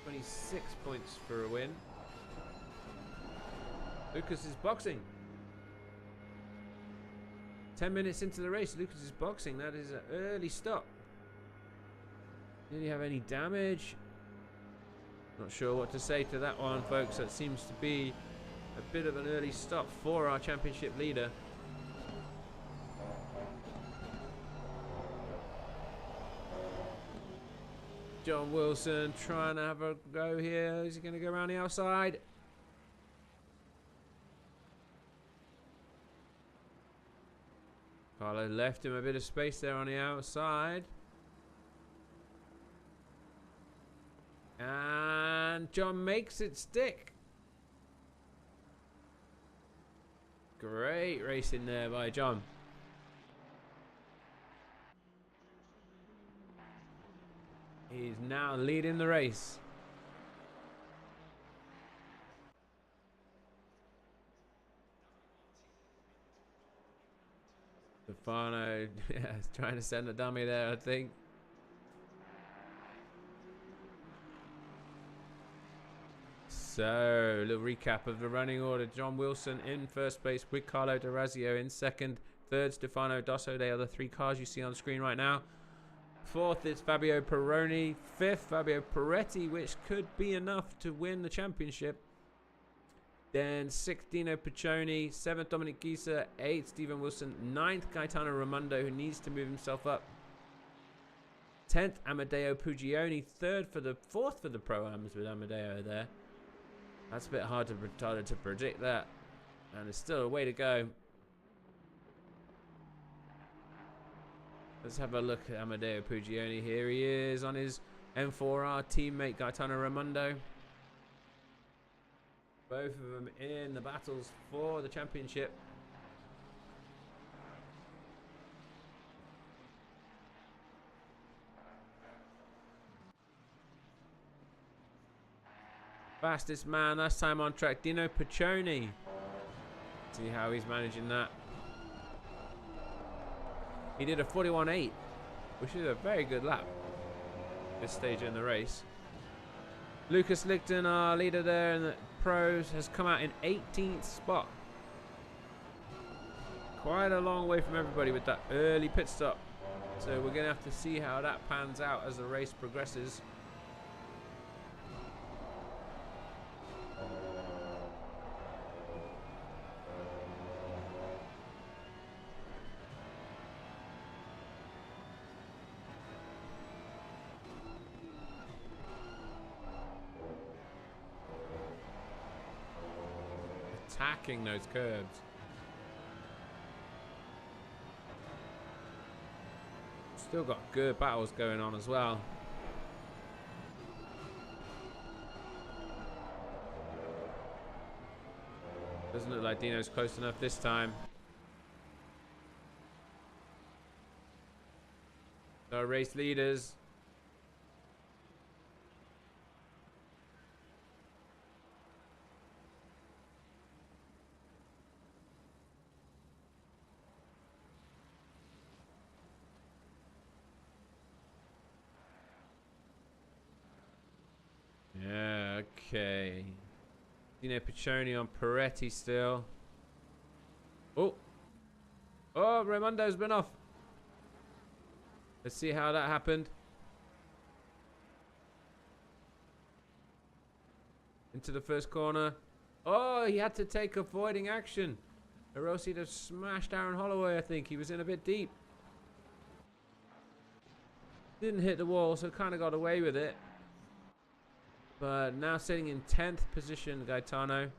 26 points for a win. Lucas is boxing. 10 minutes into the race, Lucas is boxing. That is an early stop. Did he have any damage? Not sure what to say to that one, folks. That seems to be a bit of an early stop for our championship leader. John Wilson trying to have a go here. Is he going to go around the outside? Carlo left him a bit of space there on the outside. And John makes it stick. Great racing there by John. He's now leading the race. Stefano, yeah, trying to send a dummy there, I think. So, a little recap of the running order. John Wilson in first place with Carlo D'Orazio in second. Third, Stefano Dosso. They are the three cars you see on screen right now. Fourth is Fabio Peroni. Fifth, Fabio Peretti, which could be enough to win the championship. Then sixth, Dino Piccioni. Seventh, Dominic Gieser. Eighth, Stephen Wilson. Ninth, Gaetano Raimondo, who needs to move himself up. 10th, Amedeo Pugioni. Fourth for the Pro-Ams with Amedeo there. That's a bit harder to predict that. And there's still a way to go. Let's have a look at Amedeo Pugioni. Here he is on his M4R teammate Gaetano Raimondo. Both of them in the battles for the championship. Fastest man last time on track, Dino Piccioni. See how he's managing that. He did a 41.8, which is a very good lap at this stage in the race. Lucas Ligton, our leader there in the pros, has come out in 18th spot. Quite a long way from everybody with that early pit stop. So we're going to have to see how that pans out as the race progresses. Attacking those curbs. Still got good battles going on as well. Doesn't look like Dino's close enough this time. So race leaders. Okay. Dino Piccioni on Peretti still. Oh. Oh, Raimondo's been off. Let's see how that happened. Into the first corner. Oh, he had to take avoiding action. Or else he'd have smashed Aaron Holloway, I think. He was in a bit deep. Didn't hit the wall, so kind of got away with it. But now sitting in 10th position, Gaetano.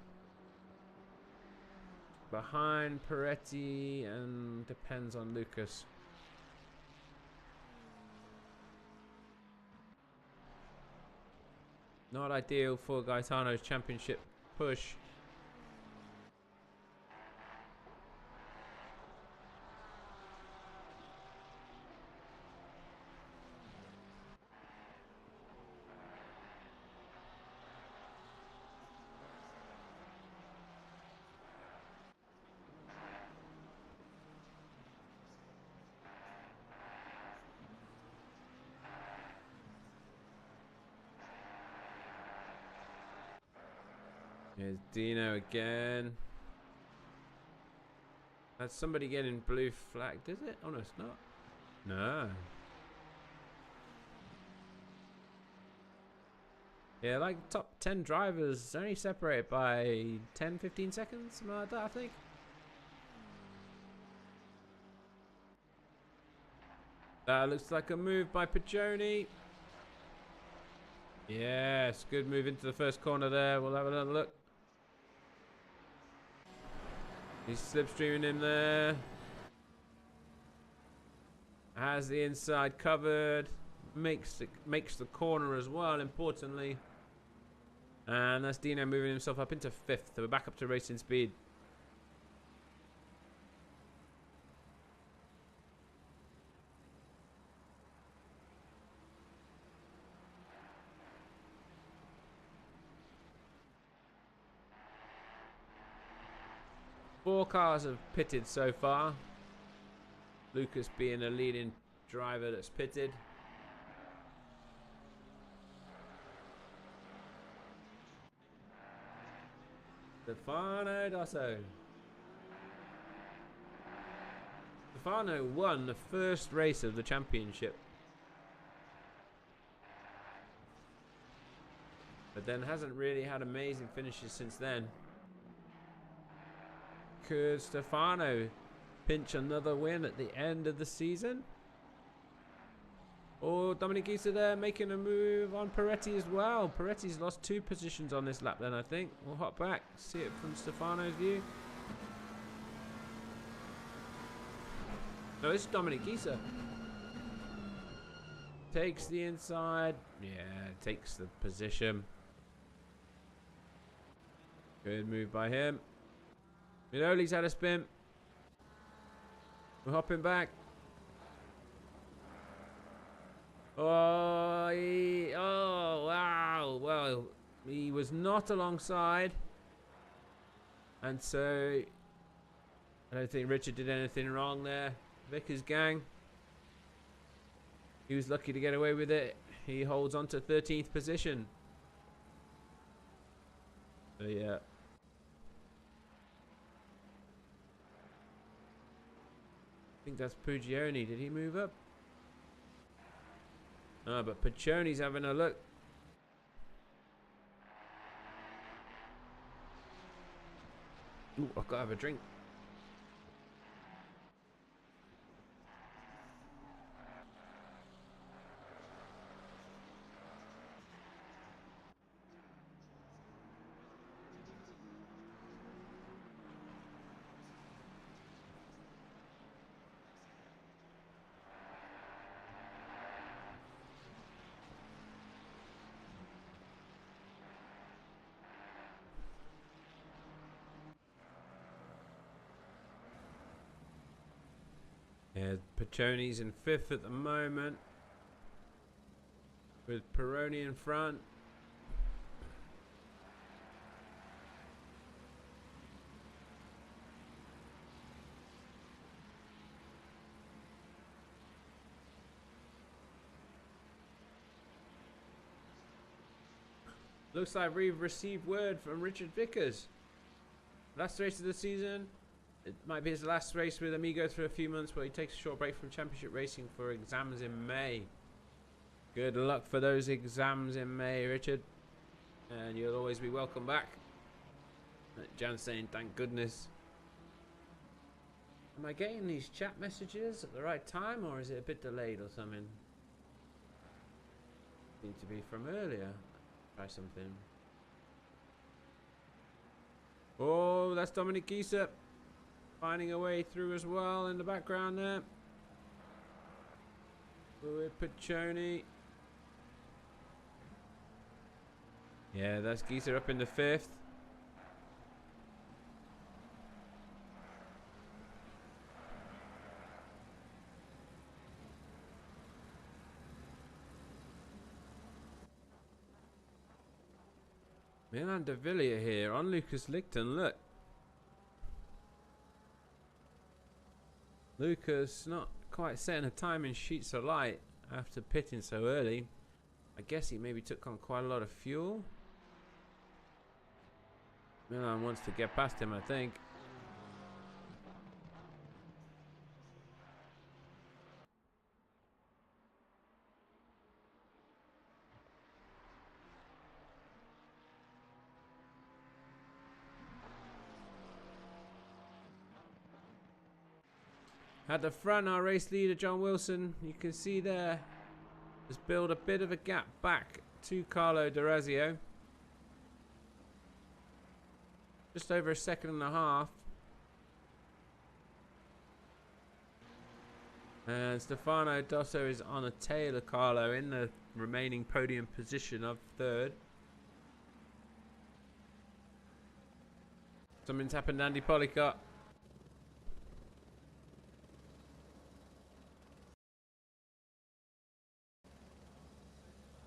Behind Peretti and depends on Lucas. Not ideal for Gaetano's championship push. Here's Dino again. That's somebody getting blue flagged, is it? Oh no, it's not. No. Yeah, like top 10 drivers only separated by 10, 15 seconds, something like that, I think. That looks like a move by Piccioni. Yes, good move into the first corner there. We'll have another look. He's slipstreaming him there. Has the inside covered. Makes the corner as well, importantly. And that's Dino moving himself up into 5th. So we're back up to racing speed. Four cars have pitted so far. Lucas being a leading driver that's pitted. Stefano Dosso. Stefano won the first race of the championship. But then hasn't really had amazing finishes since then. Could Stefano pinch another win at the end of the season? Or Dominic Gisa there making a move on Peretti as well. Peretti's lost 2 positions on this lap then, I think. We'll hop back, see it from Stefano's view. No, this is Dominic Gisa. Takes the inside. Yeah, takes the position. Good move by him. Minoli's had a spin. We're hopping back. Oh, wow. Well, he was not alongside. And so, I don't think Richard did anything wrong there. Vickers gang. He was lucky to get away with it. He holds on to 13th position. So, yeah. I think that's Pugioni. Did he move up? No, but Piccioni's having a look. Ooh, I've got to have a drink. Yeah, Piccioni's in 5th at the moment. With Peroni in front. Looks like we've received word from Richard Vickers. Last race of the season. It might be his last race with Amigo for a few months, where he takes a short break from championship racing for exams in May. Good luck for those exams in May, Richard. And you'll always be welcome back. Jan's saying, thank goodness. Am I getting these chat messages at the right time, or is it a bit delayed or something? Seems to be from earlier. Try something. Oh, that's Dominic Gieser finding a way through as well in the background there. With Piccioni. Yeah, that's Gieser up in the 5th. Milan de Villiers here on Lucas Lichten. Look. Lucas not quite setting a time in sheets of light after pitting so early. I guess he maybe took on quite a lot of fuel. Milan wants to get past him, I think. At the front, our race leader, John Wilson, you can see there, has built a bit of a gap back to Carlo D'Orazio. Just over a second and a half. And Stefano Dosso is on a tail of Carlo in the remaining podium position of 3rd. Something's happened to Andy Polycott.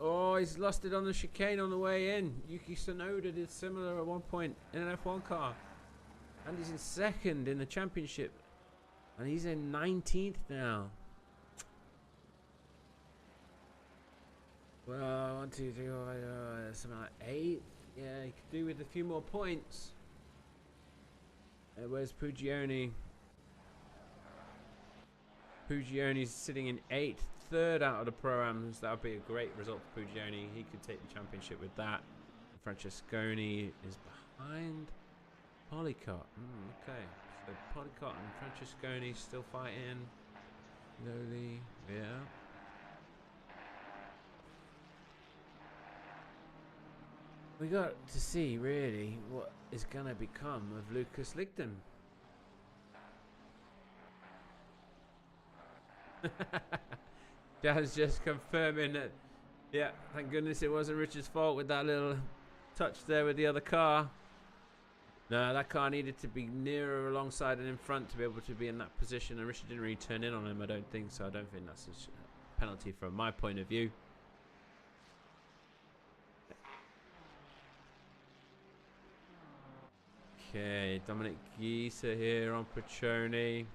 Oh, he's lost it on the chicane on the way in. Yuki Tsunoda did similar at one point in an F1 car. And he's in 2nd in the championship. And he's in 19th now. Well, 1, 2, 3, 4, 5, something like 8th. Yeah, he could do with a few more points. Where's Pugioni? Pugioni's sitting in 8th. 3rd out of the Pro-Ams. That would be a great result for Pugioni. He could take the championship with that. Francesconi is behind Polycott. Okay, so Polycott and Francesconi still fighting. Lowly, yeah. We got to see really what is going to become of Lucas Lichten. Dad's just confirming that, yeah, thank goodness it wasn't Richard's fault with that little touch there with the other car. No, that car needed to be nearer alongside and in front to be able to be in that position, and Richard didn't really turn in on him, I don't think, so I don't think that's a penalty from my point of view. Okay, Dominic Gieser here on Piccioni.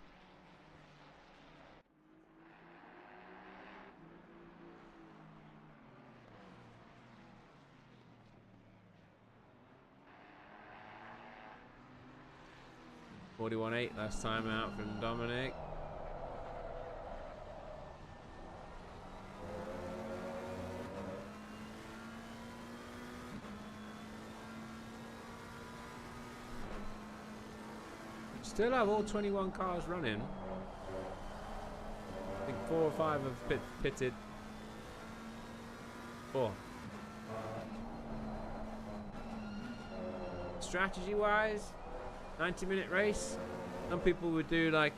.41.8 last time out from Dominic. Still have all 21 cars running. I think 4 or 5 have pitted. 4. Strategy-wise, 90-minute race. Some people would do like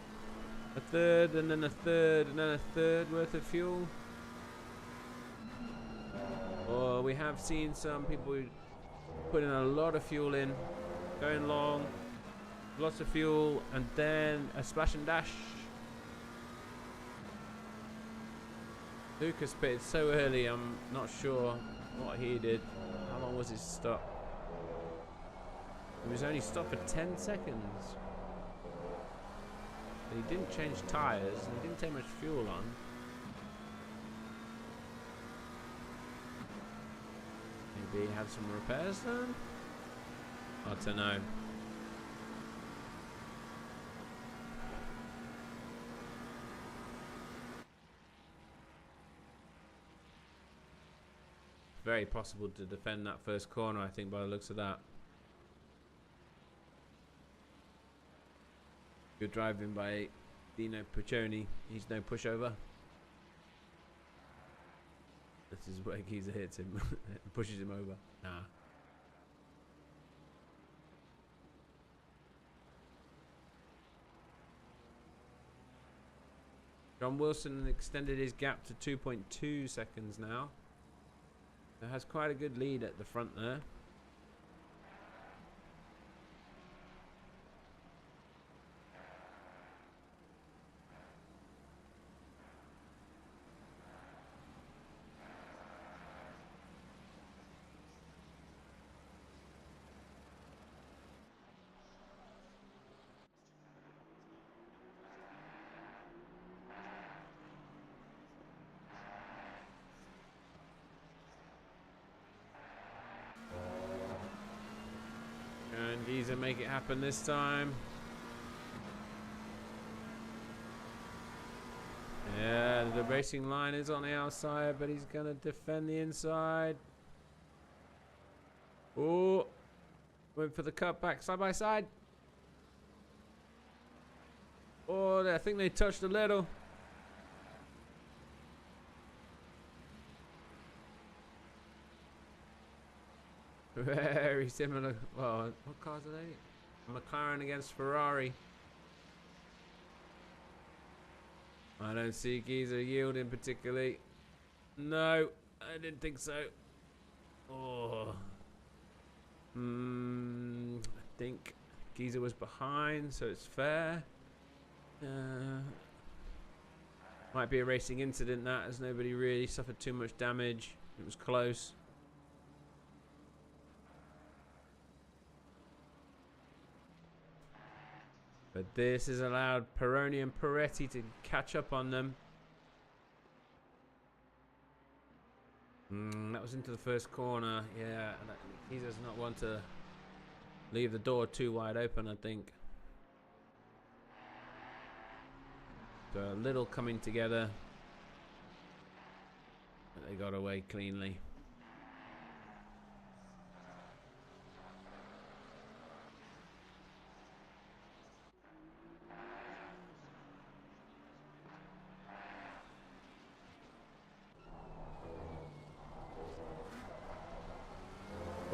a third and then a third and then a third worth of fuel. Or we have seen some people putting a lot of fuel in, going long, lots of fuel, and then a splash and dash. Lucas pitted so early, I'm not sure what he did. How long was his stop? He was only stopped for 10 seconds. But he didn't change tyres and he didn't take much fuel on. maybe have some repairs done? I don't know. Very possible to defend that first corner, I think, by the looks of that. Good driving by Dino Piccioni. He's no pushover. This is where Giza hits him. Pushes him over. Nah. John Wilson extended his gap to 2.2 seconds now. It has quite a good lead at the front there. And Giza make it happen this time. Yeah, the racing line is on the outside, but he's going to defend the inside. Oh, went for the cutback side by side. Oh, I think they touched a little. Very similar. Well, what cars are they? McLaren against Ferrari. I don't see Giza yielding particularly. No, I didn't think so. Oh. I think Giza was behind, so it's fair. Might be a racing incident, that, as nobody really suffered too much damage. It was close. But this has allowed Peroni and Peretti to catch up on them. That was into the first corner. Yeah, he does not want to leave the door too wide open, I think. So a little coming together. But they got away cleanly.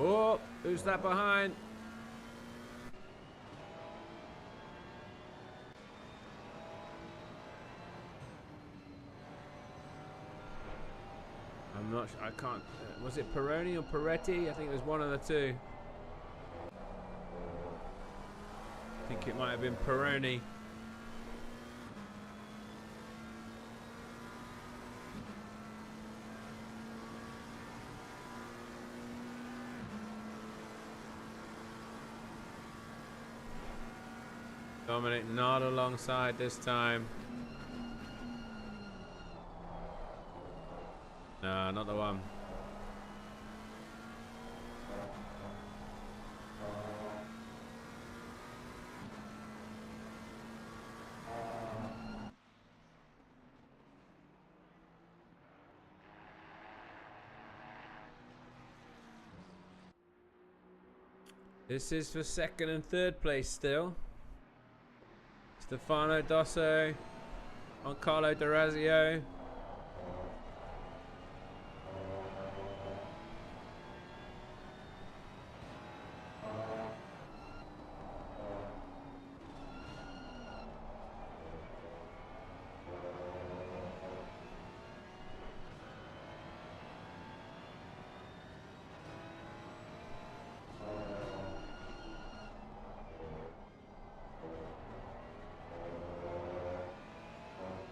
Oh, who's that behind? I'm not sure. I can't. Was it Peroni or Peretti? I think it was one of the two. I think it might have been Peroni. Dominic not alongside this time. No, not the one. This is for second and third place still. Stefano Dosso on Carlo D'Orazio.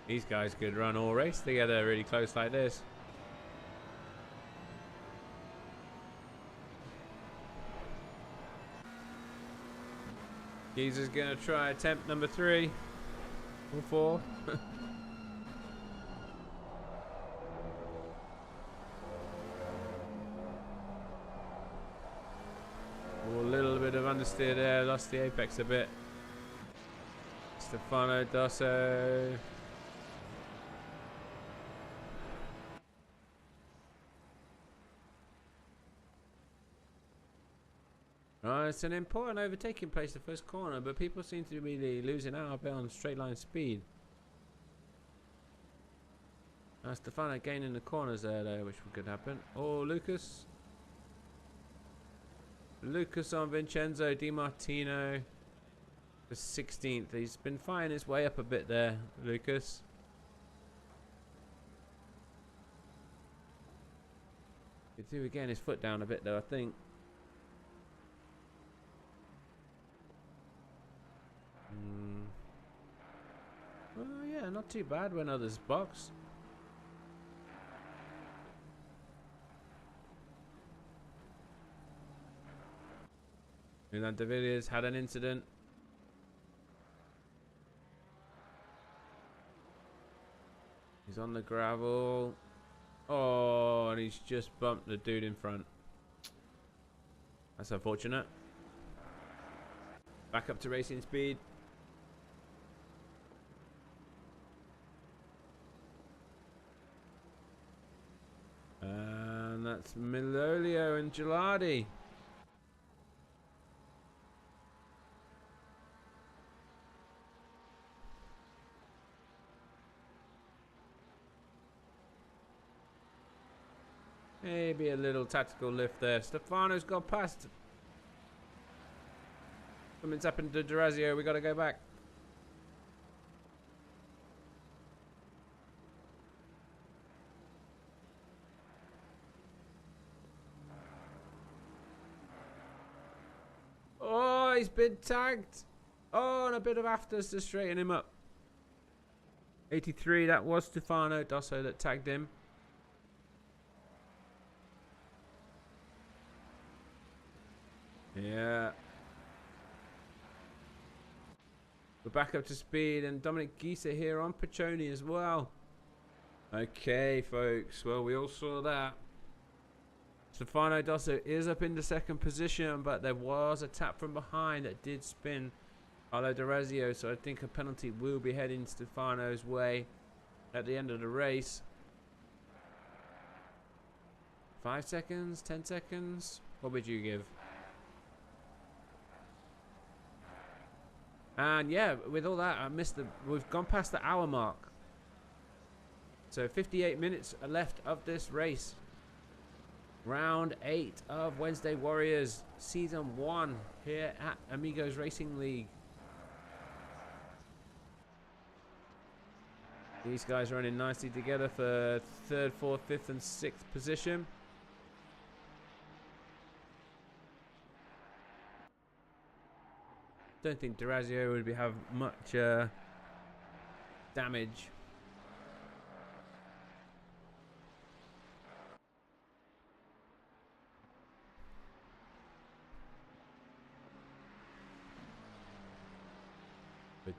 These guys could run all race together really close like this. Giza's gonna try attempt number 3 or 4. of understeer there, lost the apex a bit. Stefano Dosso. Oh, it's an important overtaking place, the first corner, but people seem to be losing out a bit on straight line speed. Stefano gaining the corners there, though, which could happen. Oh, Lucas. Lucas on Vincenzo Di Martino. The 16th. He's been fighting his way up a bit there, Lucas. Could do getting his foot down a bit, though, I think. Well, yeah, not too bad when others box. Milan de Villiers had an incident. He's on the gravel. Oh, and he's just bumped the dude in front. That's unfortunate. Back up to racing speed. And that's Milolio and Gilardi. Maybe a little tactical lift there. Stefano's got past. Something's happened to Durazio. We got to go back. Oh, he's been tagged. Oh, and a bit of afters to straighten him up. 83, that was Stefano Dosso that tagged him. Yeah. We're back up to speed, and Dominic Gisa here on Piccioni as well. Okay, folks. Well, we all saw that. Stefano Dosso is up in the second position, but there was a tap from behind that did spin Carlo D'Orazio, so I think a penalty will be heading Stefano's way at the end of the race. 5 seconds? 10 seconds? What would you give? And yeah, with all that, we've gone past the hour mark. So 58 minutes are left of this race. Round 8 of Wednesday Warriors Season 1 here at Amigos Racing League. These guys running nicely together for 3rd, 4th, 5th and 6th position. Don't think D'Orazio would have much damage.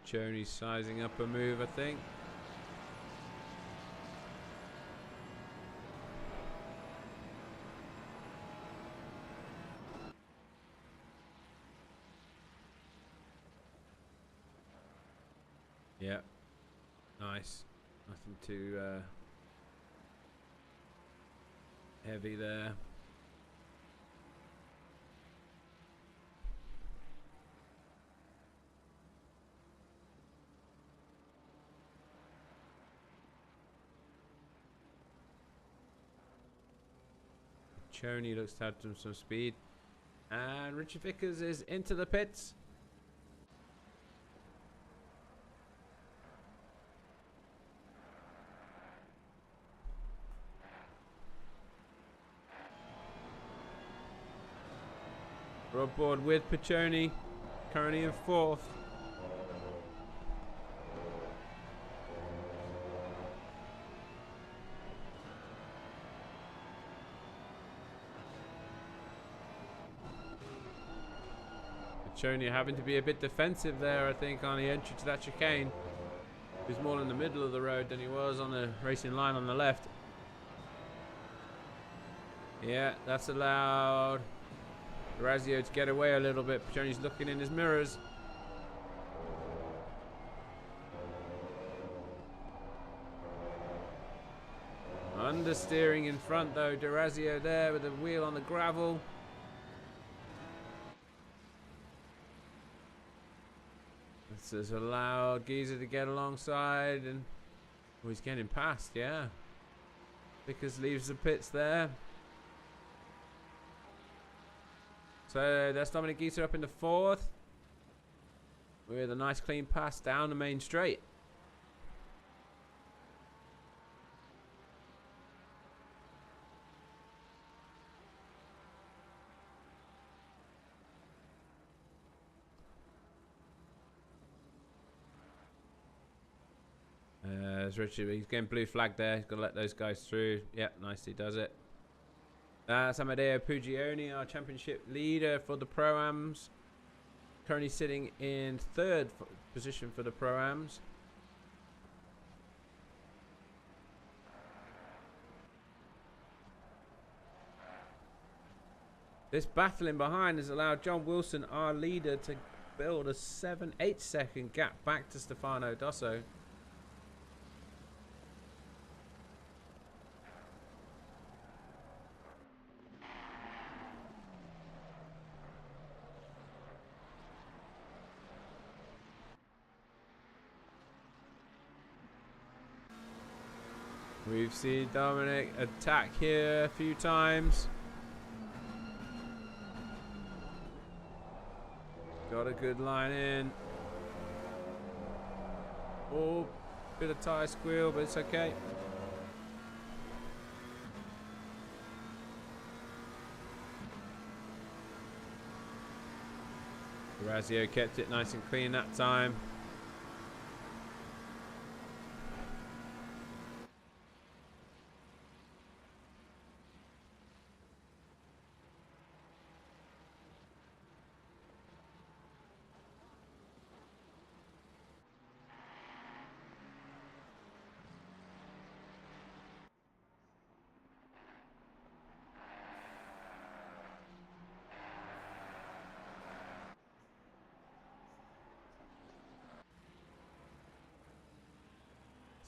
Piccioni's sizing up a move, I think. Yeah, nice. Nothing too heavy there. Choney looks to have some speed, and Richard Vickers is into the pits. We're on board with Piccioni, currently in 4th. Piccioni having to be a bit defensive there, I think, on the entry to that chicane. He was more in the middle of the road than he was on the racing line on the left. Yeah, that's allowed. Razio to get away a little bit. Piccioni's looking in his mirrors. Understeering in front though. Durazio there with the wheel on the gravel. This has allowed Giza to get alongside, and oh, he's getting past, yeah. Vickers leaves the pits there. So that's Dominic Giza up in the 4th with a nice clean pass down the main straight. Richard, he's getting blue flag there. He's going to let those guys through. Yep, nicely does it. That's Amadeo Pugioni, our championship leader for the Pro-Ams. Currently sitting in 3rd position for the Pro-Ams. This battling behind has allowed John Wilson, our leader, to build a 7-8 second gap back to Stefano Dosso. We've seen Dominic attack here a few times. Got a good line in. Oh, bit of tire squeal, but it's okay. Razio kept it nice and clean that time.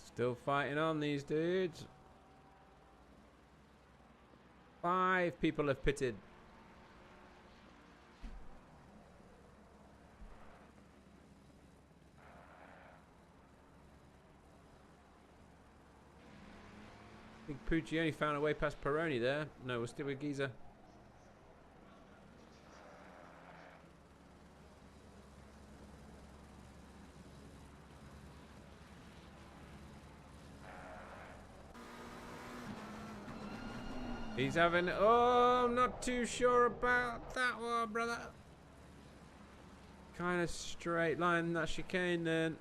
Still fighting on, these dudes. 5 people have pitted. I think Puccioni found a way past Peroni there. No, we're still with Giza. He's having... Oh, I'm not too sure about that one, brother. Kind of straight line that chicane then.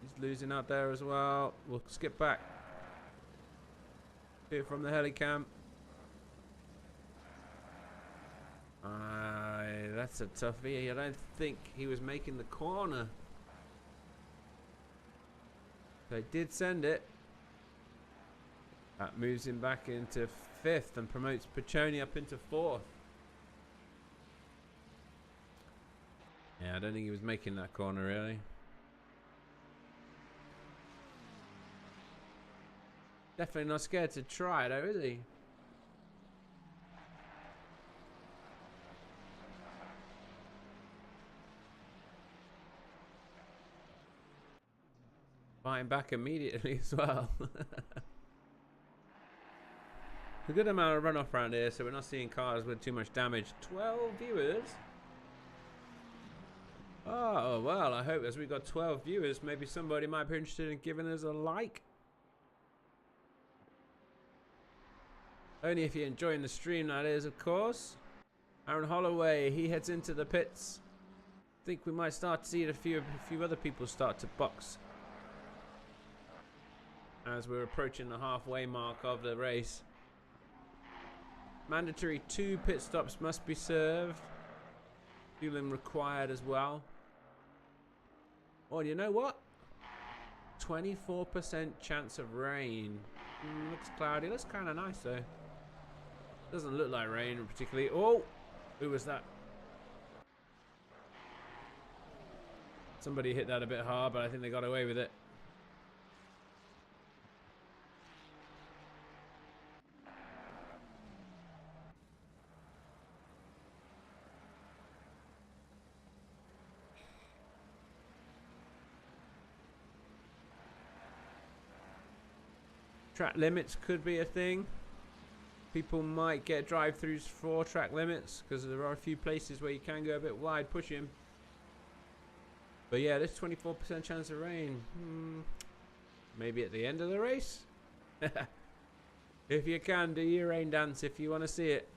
He's losing out there as well. We'll skip back. Here from the helicam. That's a toughie. I don't think he was making the corner. They did send it. That moves him back into 5th and promotes Piccioni up into 4th. Yeah, I don't think he was making that corner really. Definitely not scared to try though, is he? Fighting back immediately as well. A good amount of runoff around here, so we're not seeing cars with too much damage. 12 viewers. Oh, well, I hope as we got 12 viewers, maybe somebody might be interested in giving us a like. Only if you're enjoying the stream, that is, of course. Aaron Holloway, he heads into the pits. I think we might start to see a few other people start to box as we're approaching the halfway mark of the race. Mandatory 2 pit stops must be served. Fueling required as well. Oh, you know what? 24% chance of rain. Looks cloudy. Looks kind of nice though. Doesn't look like rain particularly. Oh, Who was that? Somebody hit that a bit hard, but I think they got away with it. Track limits could be a thing. People might get drive-throughs for track limits because there are a few places where you can go a bit wide pushing. But yeah, there's 24% chance of rain. Maybe at the end of the race? If you can, do your rain dance if you want to see it.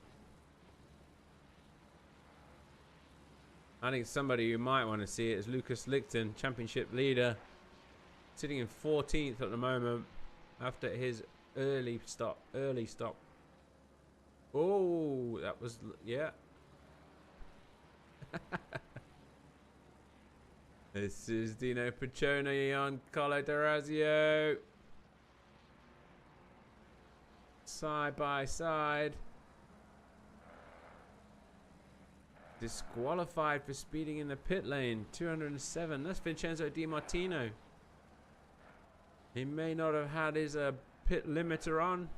I think somebody who might want to see it is Lucas Lichten, championship leader. Sitting in 14th at the moment after his early stop. Oh, that was, yeah. This is Dino Piccioni on Carlo D'Orazio. Side by side. Disqualified for speeding in the pit lane. 207. That's Vincenzo Di Martino. He may not have had his pit limiter on.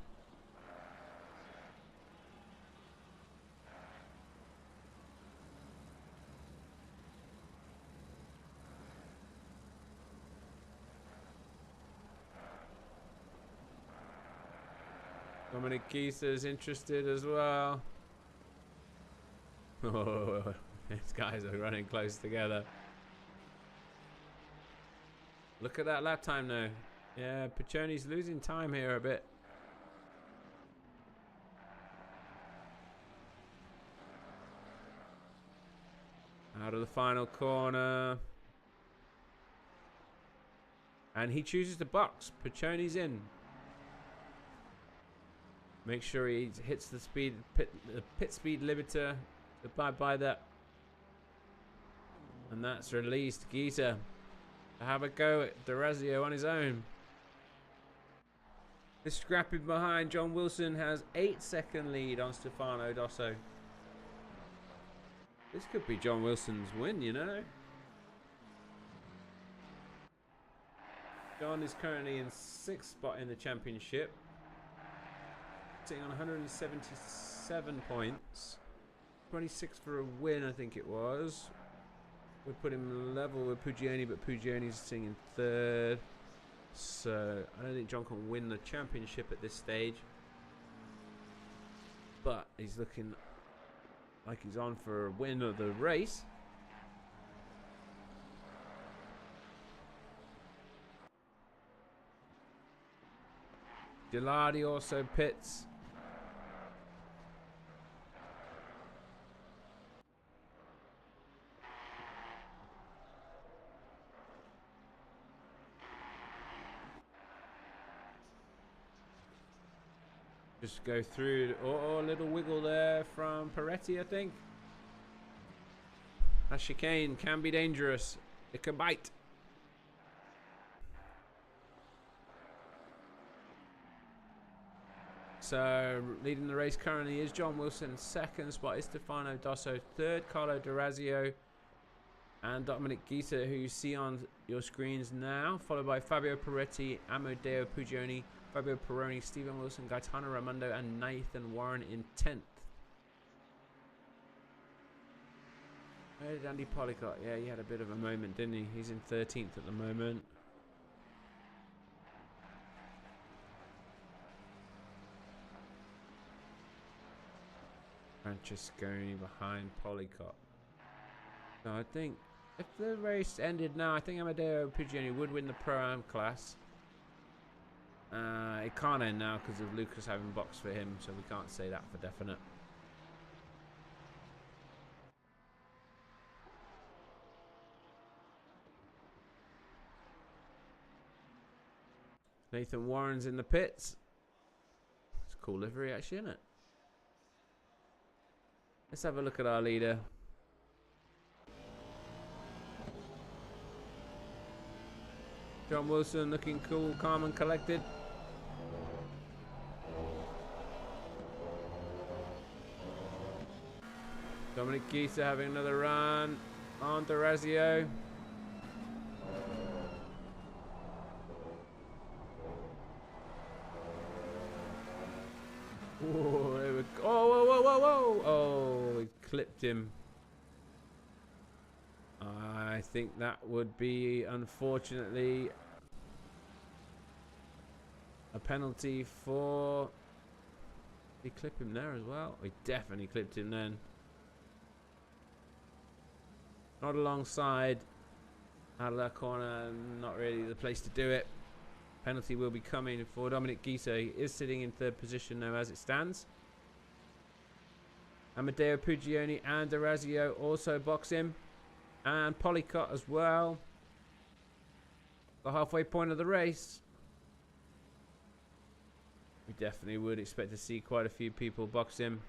Dominic Gieser's interested as well. Oh, these guys are running close together. Look at that lap time now. Yeah, Piccioni's losing time here a bit. Out of the final corner. And he chooses the box. Piccioni's in. Make sure he hits the pit speed limiter. Abide by that. And that's released Gieser to have a go at D'Orazio on his own. This scrapping behind John Wilson has 8-second lead on Stefano Dosso. This could be John Wilson's win, you know. John is currently in 6th spot in the championship, sitting on 177 points. 26 for a win, I think it was. We put him level with Pugioni, but Pugioni's sitting in 3rd. So I don't think John can win the championship at this stage. But he's looking like he's on for a win of the race. Gilardi also pits. Just go through. Oh, a little wiggle there from Peretti, I think. That chicane can be dangerous. It can bite. So, leading the race currently is John Wilson. 2nd spot is Stefano Dosso. 3rd, Carlo D'Orazio. And Dominic Gieser, who you see on your screens now. Followed by Fabio Peretti, Amedeo Pugioni, Fabio Peroni, Stephen Wilson, Gaetano Raimondo, and Nathan Warren in 10th. Where did Andy Policott? Yeah, he had a bit of a moment, didn't he? He's in 13th at the moment. Francesconi behind Policott. So I think if the race ended now, I think Amedeo Pugioni would win the Pro-Am class. It can't end now because of Lucas having boxed for him, so we can't say that for definite. Nathan Warren's in the pits. It's a cool livery actually, isn't it? Let's have a look at our leader. John Wilson looking cool, calm and collected. Dominic Gisa having another run on Durazio. Oh, there we go. Oh, whoa, whoa, whoa, whoa. Oh, he clipped him. I think that would be, unfortunately, a penalty for... Did he clip him there as well? He definitely clipped him then. Not alongside. Out of that corner, not really the place to do it. Penalty will be coming for Dominic Gisa. He is sitting in third position now as it stands. Amadeo Pugioni and Durazio also box him. And Polycott as well. The halfway point of the race. We definitely would expect to see quite a few people box him.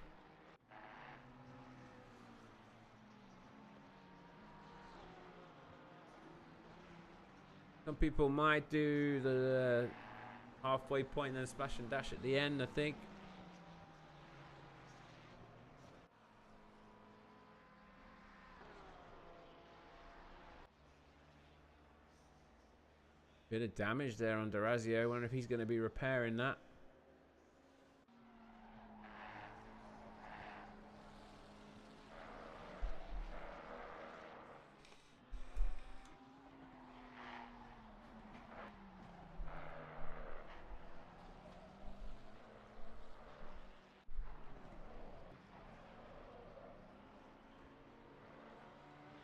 Some people might do the halfway point and then splash and dash at the end, I think. Bit of damage there on Durazio. I wonder if he's going to be repairing that.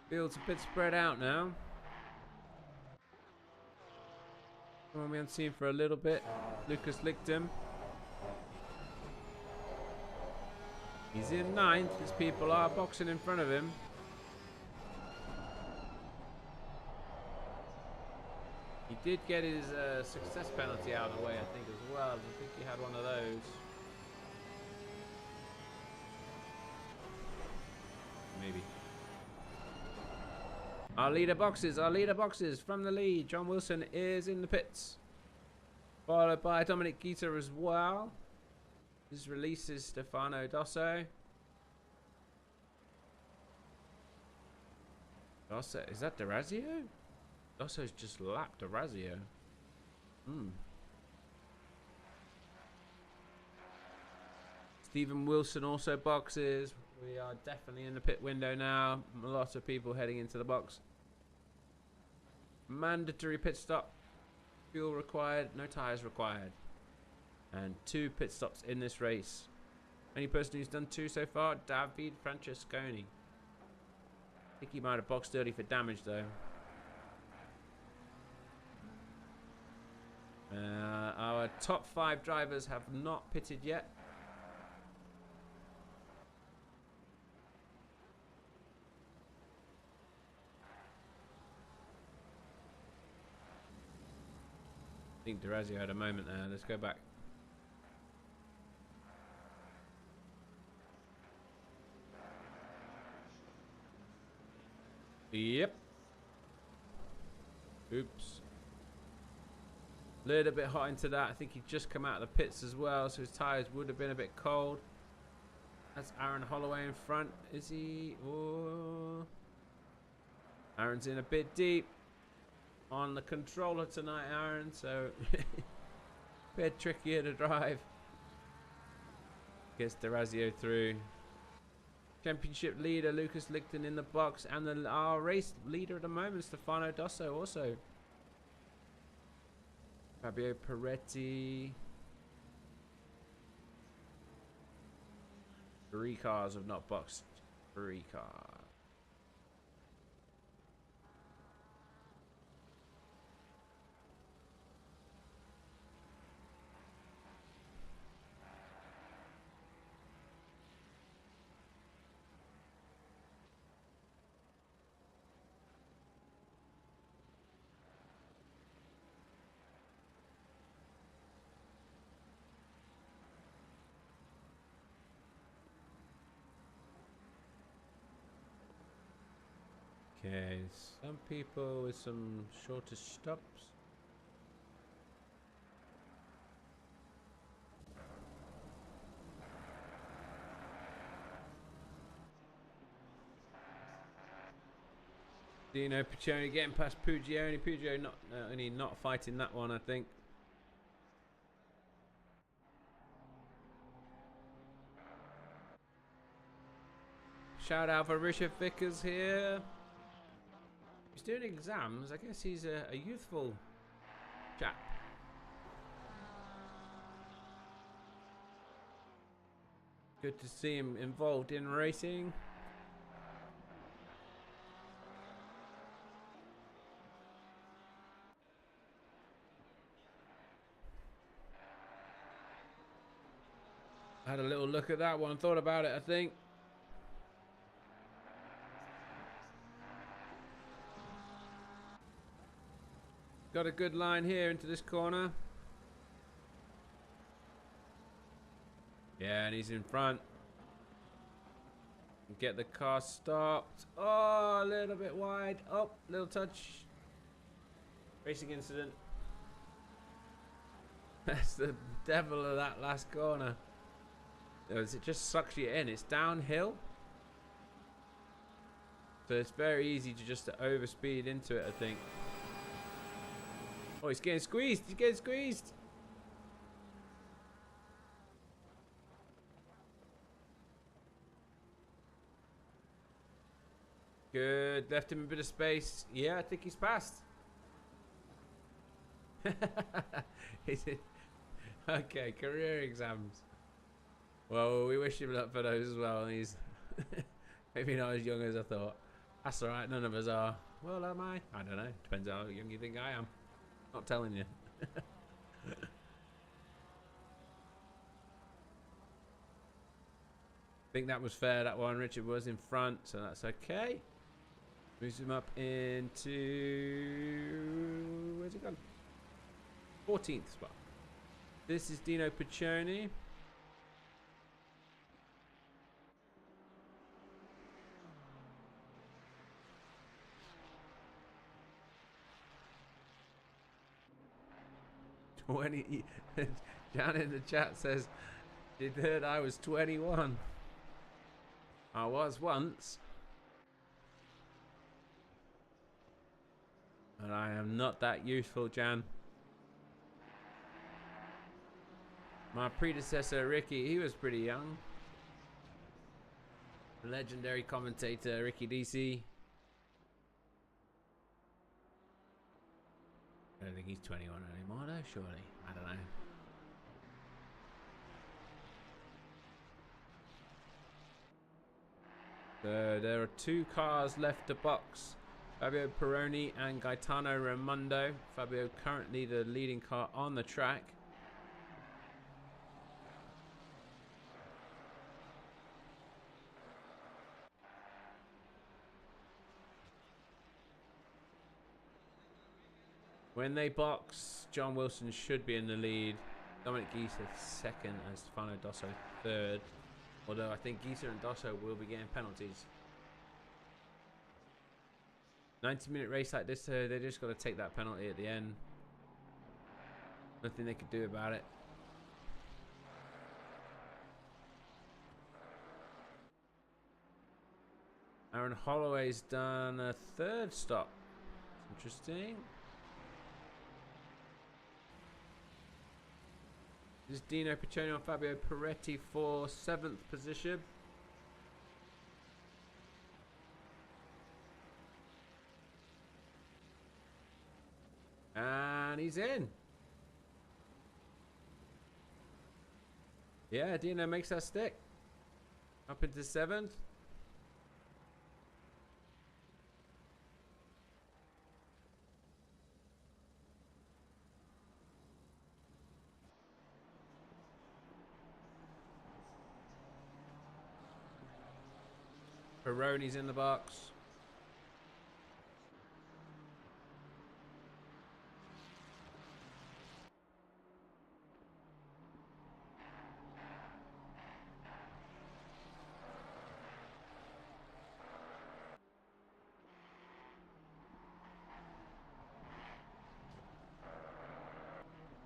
Field's a bit spread out now. Come on, we haven't seen for a little bit. Lucas licked him. He's in ninth as people are boxing in front of him. He did get his success penalty out of the way, I think, as well. I think he had one of those. Maybe. Our leader boxes from the lead. John Wilson is in the pits. Followed by Dominic Gita as well. His release is Stefano Dosso. Dosso, is that Durazio? Dosso's just lapped Durazio. Stephen Wilson also boxes. We are definitely in the pit window now. A lot of people heading into the box. Mandatory pit stop. Fuel required. No tyres required. And 2 pit stops in this race. Only person who's done 2 so far, David Francesconi. I think he might have boxed early for damage though. Our top 5 drivers have not pitted yet. I think Durazio had a moment there. Let's go back. Yep. Oops. Little bit hot into that. I think he'd just come out of the pits as well, so his tyres would have been a bit cold. That's Aaron Holloway in front. Is he? Oh. Aaron's in a bit deep on the controller tonight, Aaron, so a bit trickier to drive. Gets Durazio through. Championship leader Lucas Lichten in the box, and our race leader at the moment, Stefano Dosso, also. Fabio Peretti. 3 cars have not boxed. 3 cars. Okay, some people with some shorter stops. Dino Piccioni getting past Pugioni. Pugioni not only not fighting that one, I think. Shout out for Richard Vickers here. He's doing exams. I guess he's a youthful chap. Good to see him involved in racing. I had a little look at that one, thought about it, I think. Got a good line here into this corner. Yeah, and he's in front. Get the car stopped. Oh, a little bit wide. Oh, little touch. Racing incident. That's the devil of that last corner. It just sucks you in. It's downhill. So it's very easy to just overspeed into it, I think. Oh, he's getting squeezed. He's getting squeezed. Good. Left him a bit of space. Yeah, I think he's passed. Okay, career exams. Well, we wish him luck for those as well. He's maybe not as young as I thought. That's alright, none of us are. Well, am I? I don't know. Depends how young you think I am. Not telling you. I think that was fair, that one. Richard was in front, so that's okay. Moves him up into... where's he gone? 14th spot. This is Dino Piccioni. Jan in the chat says, "You heard I was 21. I was once. And I am not that youthful, Jan. My predecessor, Ricky, he was pretty young. The legendary commentator, Ricky DC. I don't think he's 21 anymore, though, surely. I don't know. So there are 2 cars left to box. Fabio Peroni and Gaetano Raimondo. Fabio currently the leading car on the track. When they box, John Wilson should be in the lead. Dominic Gieser second and Stefano Dosso third. Although I think Gieser and Dosso will be getting penalties. 90-minute race like this, they just got to take that penalty at the end. Nothing they could do about it. Aaron Holloway's done a 3rd stop. Interesting. This is Dino Piccioni on Fabio Peretti for 7th position. And he's in. Yeah, Dino makes that stick. Up into 7th. Peroni's in the box.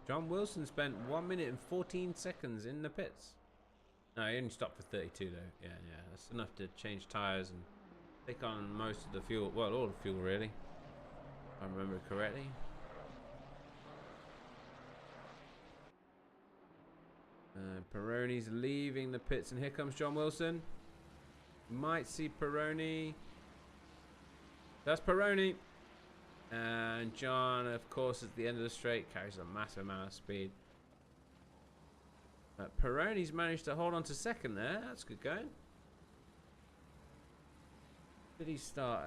John Wilson spent 1 minute and 14 seconds in the pits. No, he only stopped for 32 though. Yeah, that's enough to change tyres and take on most of the fuel. Well, all the fuel really. If I remember correctly. Peroni's leaving the pits, and here comes John Wilson. Might see Peroni. That's Peroni. And John, of course, at the end of the straight, carries a massive amount of speed. Peroni's managed to hold on to second there. That's good going. Did he start?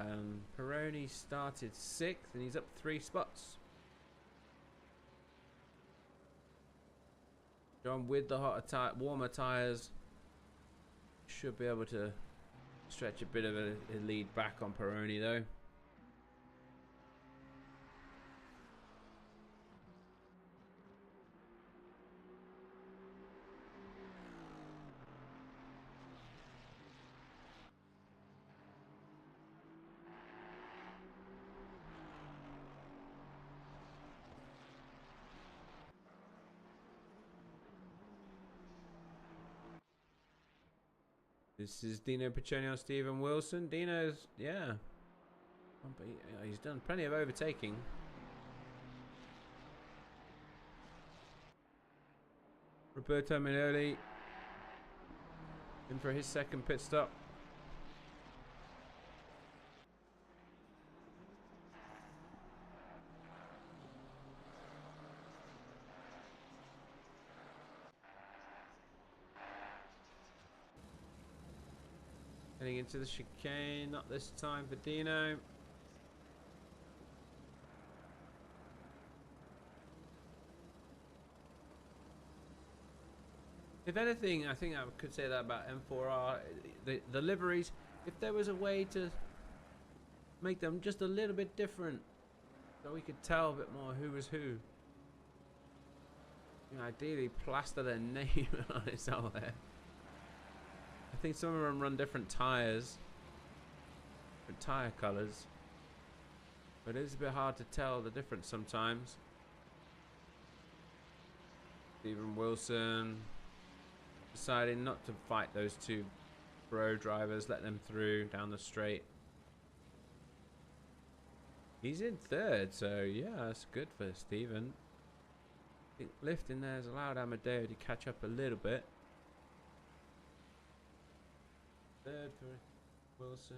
Peroni started 6th, and he's up 3 spots. John with the warmer tyres should be able to stretch a bit of a lead back on Peroni though. This is Dino Piccioni on Stephen Wilson. Dino's, yeah. He's done plenty of overtaking. Roberto Minoli in for his second pit stop. Heading into the chicane, not this time for Dino. If anything, I think I could say that about M4R. The liveries, if there was a way to make them just a little bit different, so we could tell a bit more who was who. You know, ideally plaster their name on it somewhere. I think some of them run different tyres, different tyre colours, but it is a bit hard to tell the difference sometimes. Stephen Wilson deciding not to fight those 2 pro drivers, let them through down the straight. He's in 3rd, so yeah, that's good for Stephen. I think lifting there has allowed Amadeo to catch up a little bit. 3rd for Wilson.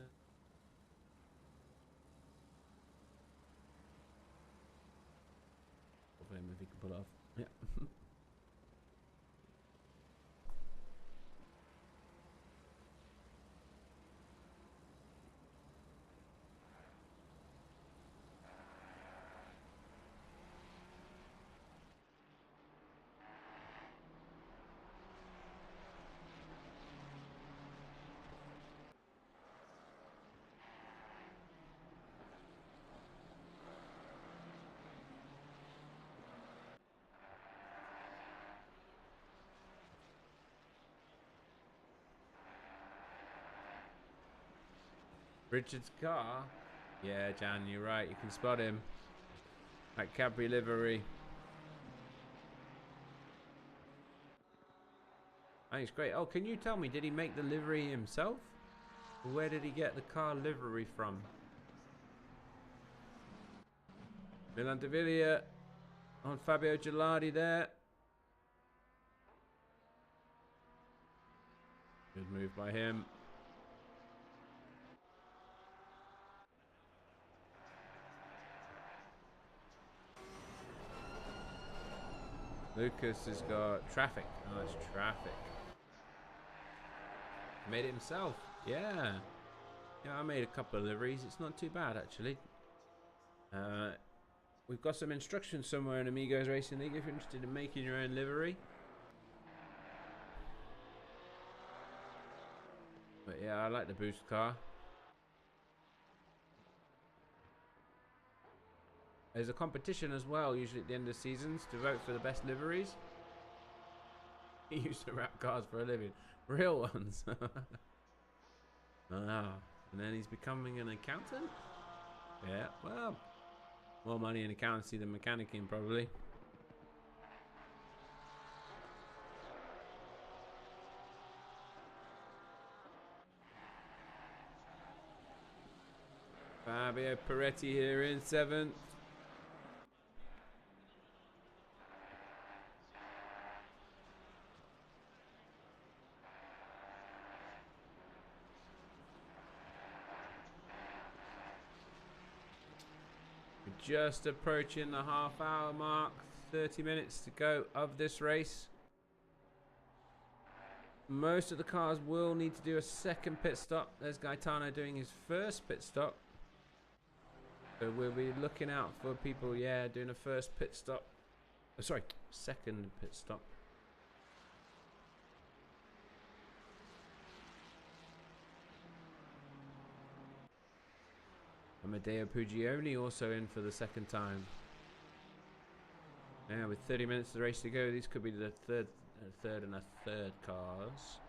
Hopefully if he can pull it off. Yeah. Richard's car. Yeah, Jan, you're right. You can spot him. That Cadbury livery. I think it's great. Oh, can you tell me, did he make the livery himself? Or where did he get the car livery from? Milan Daviglia on Fabio Gilardi there. Good move by him. Lucas has got traffic. Oh, it's traffic. Made it himself. Yeah. Yeah, I made a couple of liveries. It's not too bad, actually. We've got some instructions somewhere in Amigos Racing League if you're interested in making your own livery. But yeah, I like the boost car. There's a competition as well, usually at the end of seasons, to vote for the best liveries. He used to wrap cars for a living. Real ones. Ah, and then he's becoming an accountant? Yeah, well, more money in accountancy than mechanicking, probably. Fabio Peretti here in 7th. We're just approaching the half-hour mark. 30 minutes to go of this race. Most of the cars will need to do a second pit stop. There's Gaetano doing his first pit stop. So we'll be looking out for people, yeah, doing a first pit stop. Oh, sorry, second pit stop. Amedeo Pugioni also in for the second time. Now with 30 minutes of the race to go, these could be the third and a third cars.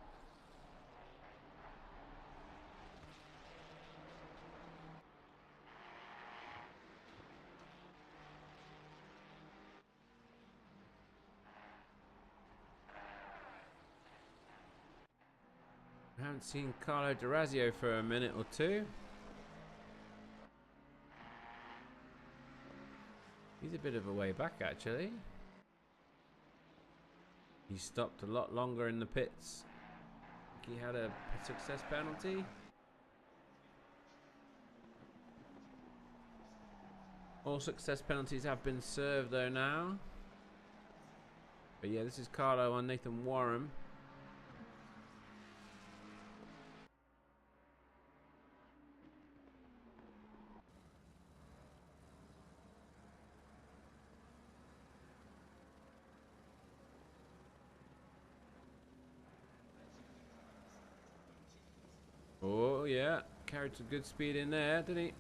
I haven't seen Carlo D'Orazio for a minute or two. He's a bit of a way back actually. He stopped a lot longer in the pits. He had a success penalty. All success penalties have been served though now. But yeah, this is Carlo on Nathan Warren. Oh yeah, carried some good speed in there, didn't he?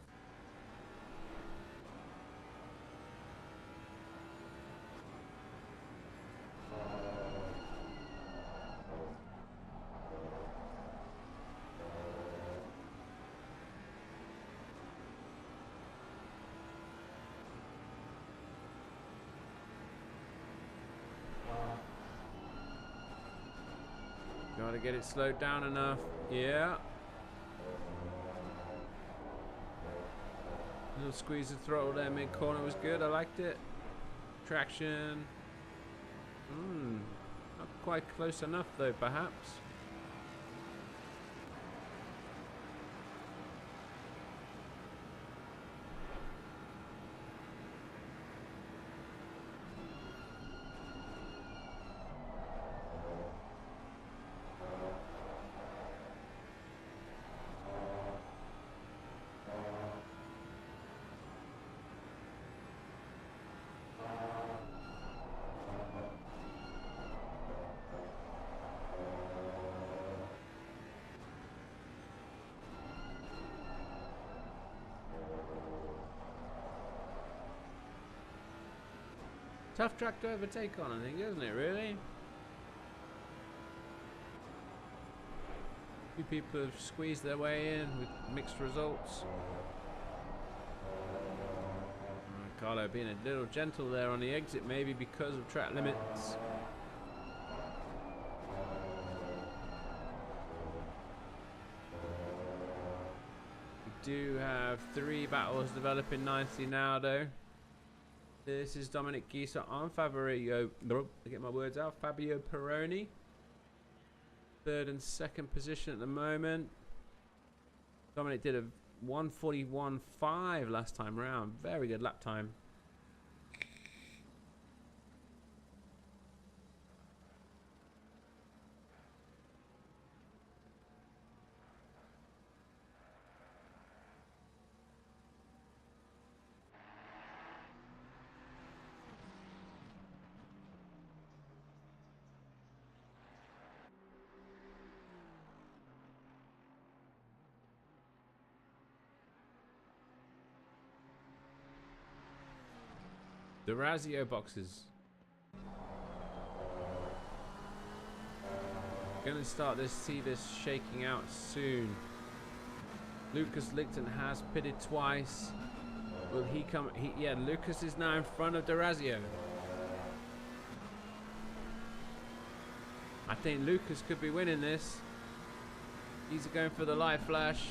Gotta get it slowed down enough. Yeah. Little squeeze of throttle there mid corner was good. I liked it. Traction. Not quite close enough though, perhaps. Tough track to overtake on, I think, isn't it, really? A few people have squeezed their way in with mixed results. Carlo being a little gentle there on the exit, maybe because of track limits. We do have 3 battles developing nicely now, though. This is Dominic Gisa on Fabio. I get my words out. Fabio Peroni. 3rd and 2nd position at the moment. Dominic did a 1:41.5 last time round. Very good lap time. The Razio boxes. Gonna start this, see this shaking out soon. Lucas Licton has pitted twice. Will he come? Yeah, Lucas is now in front of D'Orazio. I think Lucas could be winning this. He's going for the light flash.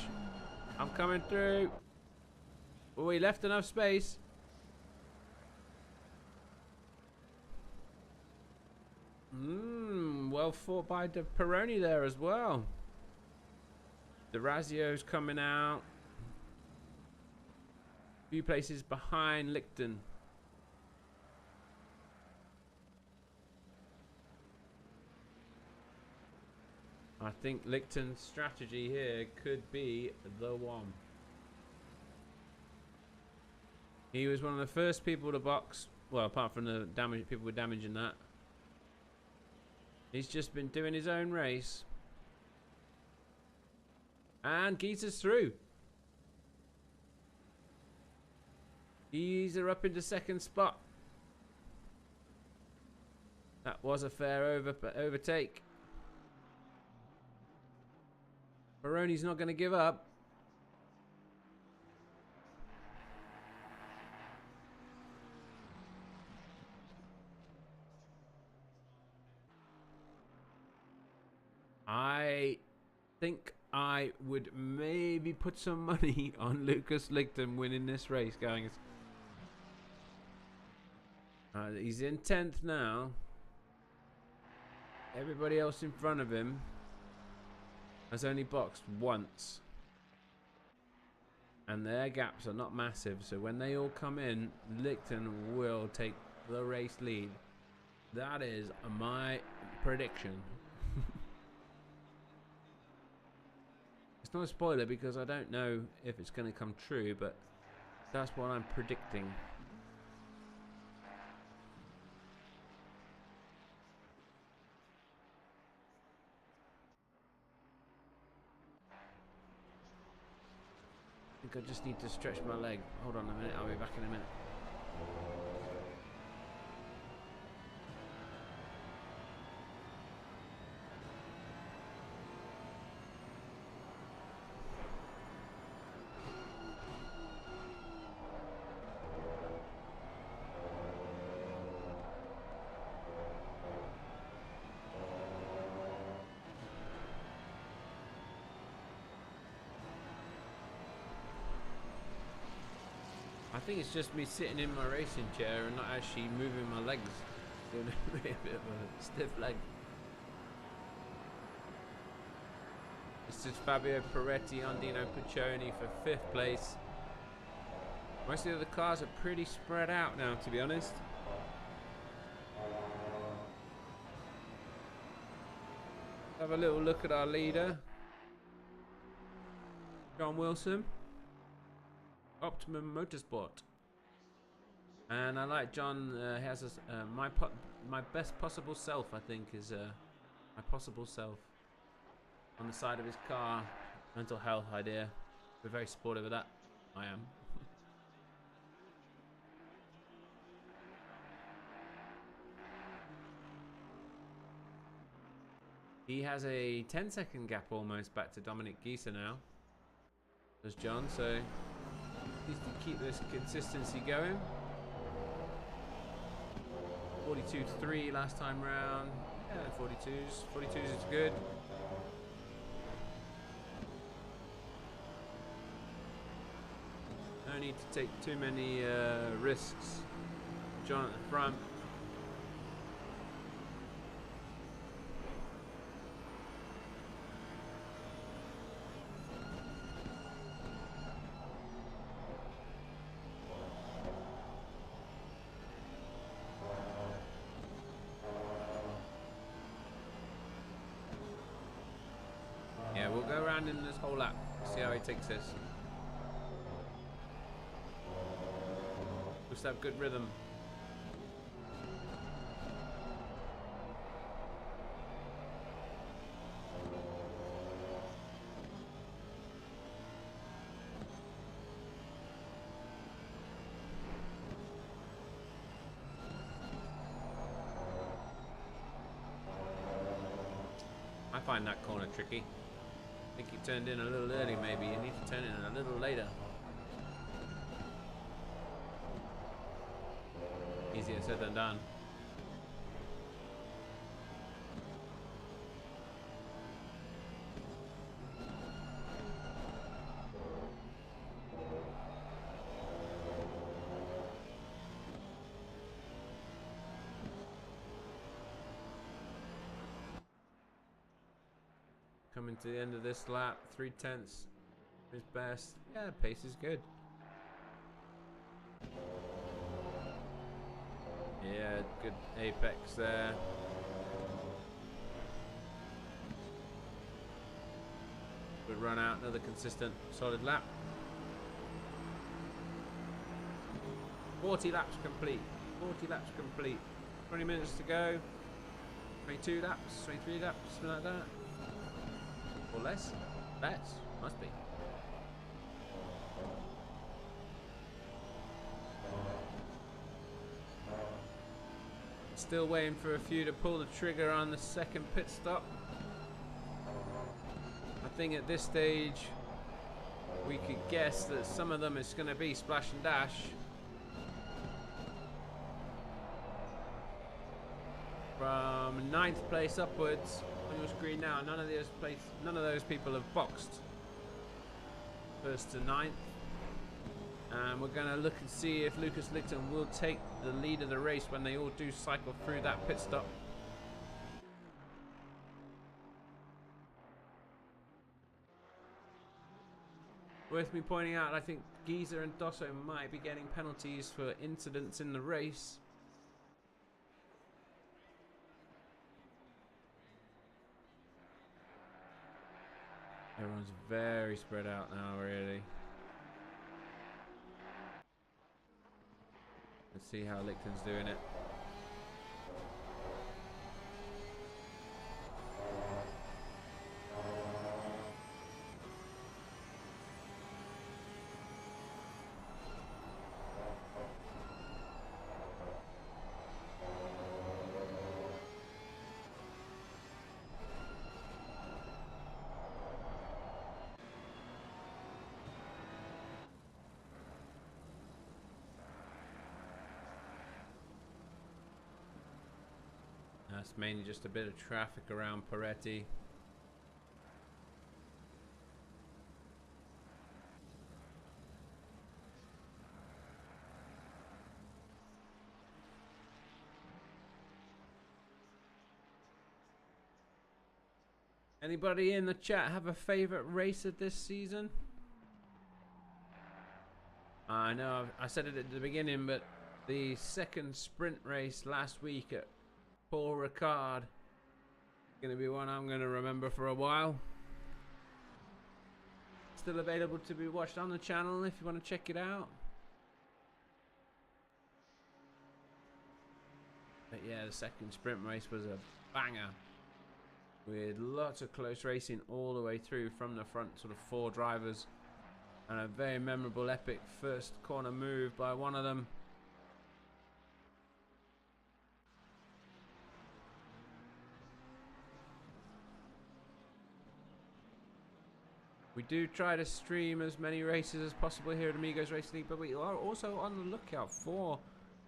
I'm coming through. Oh, he left enough space. Well fought by De Peroni there as well. Durazio's coming out. A few places behind Licton. I think Licton's strategy here could be the one. He was one of the first people to box. Well, apart from the damage, people with damage in that. He's just been doing his own race. And Geeser's through. Geeser up into second spot. That was a fair overtake. Peroni's not going to give up. I think I would maybe put some money on Lucas Licton winning this race, guys. He's in 10th now. Everybody else in front of him has only boxed once. And their gaps are not massive, so when they all come in, Licton will take the race lead. That is my prediction. It's not a spoiler because I don't know if it's going to come true, but that's what I'm predicting. I think I just need to stretch my leg. Hold on a minute, I'll be back in a minute. I think it's just me sitting in my racing chair and not actually moving my legs. Doing a bit of a stiff leg. This is Fabio Peretti, Andino Piccioni for 5th place. Most of the other cars are pretty spread out now, to be honest. Have a little look at our leader, John Wilson. Optimum Motorsport, and I like John. Has my best possible self. I think is my possible self on the side of his car. Mental health idea. We're very supportive of that. I am. He has a 10-second gap almost back to Dominic Gieser now. Does John, so needs to keep this consistency going. 42.3 last time round. Yeah, 42s. 42s is good. No need to take too many risks. John at the front. Yeah, we'll go around in this whole lap, see how he takes this. Just have good rhythm. I find that corner tricky. I think he turned in a little early, maybe. You need to turn in a little later. Easier said than done. Coming to the end of this lap, 3/10 his best. Yeah, pace is good. Yeah, good apex there. Good run out, another consistent, solid lap. 40 laps complete. 40 laps complete. 20 minutes to go. 22 laps, 23 laps, something like that. Or less? Less, must be. Still waiting for a few to pull the trigger on the second pit stop. I think at this stage we could guess that some of them is going to be splash and dash. From 9th place upwards on your screen now, none of those people have boxed. First to 9th. And we're going to look and see if Lucas Licton will take the lead of the race when they all do cycle through that pit stop. Worth me pointing out, I think Geezer and Dosso might be getting penalties for incidents in the race. Everyone's very spread out now, really. Let's see how Licton's doing it. That's mainly just a bit of traffic around Peretti. Anybody in the chat have a favorite race of this season? I know I said it at the beginning, but the second sprint race last week at Paul Ricard going to be one I'm going to remember for a while. Still available to be watched on the channel if you want to check it out. But yeah, the second sprint race was a banger with lots of close racing all the way through from the front sort of 4 drivers, and a very memorable epic first corner move by one of them. We do try to stream as many races as possible here at Amigos Racing League, but we are also on the lookout for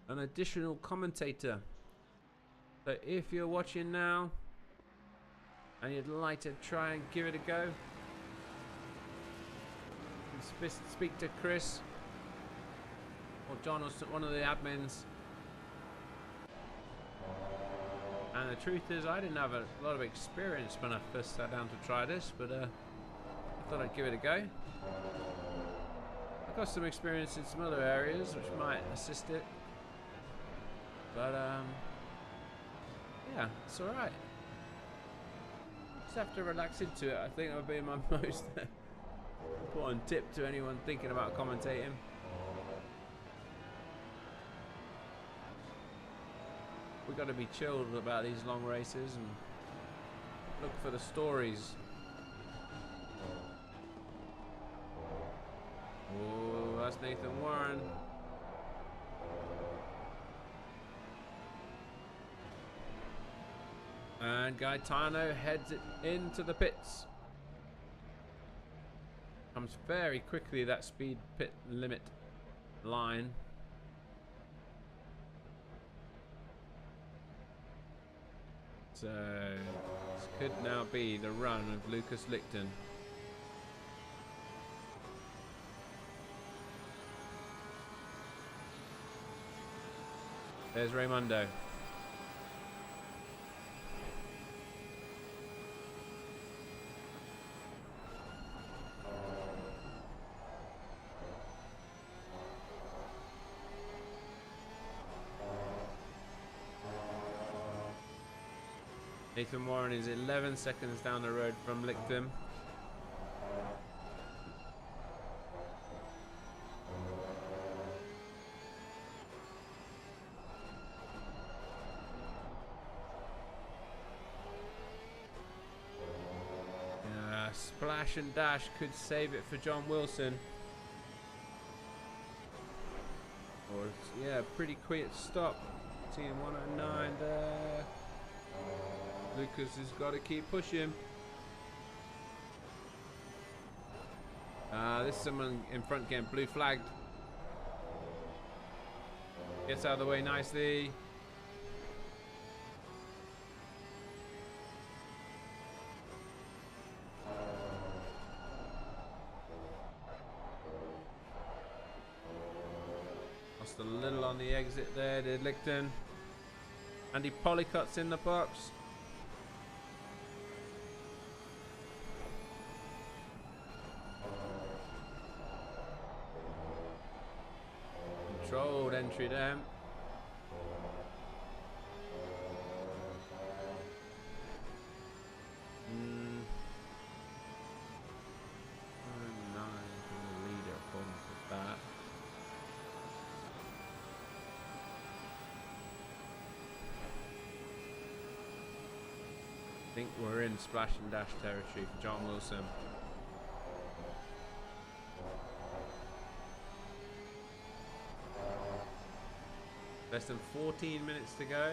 an additional commentator. So if you're watching now and you'd like to try and give it a go, you can speak to Chris or John or one of the admins. And the truth is, I didn't have a lot of experience when I first sat down to try this, but I thought I'd give it a go. I've got some experience in some other areas which might assist it, but yeah, it's alright. Just have to relax into it. I think that would be my most important tip to anyone thinking about commentating. We've got to be chilled about these long races and look for the stories. Oh, that's Nathan Warren. And Gaetano heads it into the pits. Comes very quickly, that speed pit limit line. So this could now be the run of Lucas Licton. There's Raymundo. Nathan Warren is 11 seconds down the road from Licton. Splash and dash could save it for John Wilson. Or yeah, pretty quick stop. Seeing 109 there. Lucas has got to keep pushing. This is someone in front getting blue flagged. Gets out of the way nicely. Lost a little on the exit there, did Licton. Andy Pollicott's in the box. Controlled entry there. I think we're in splash and dash territory for John Wilson. Less than 14 minutes to go.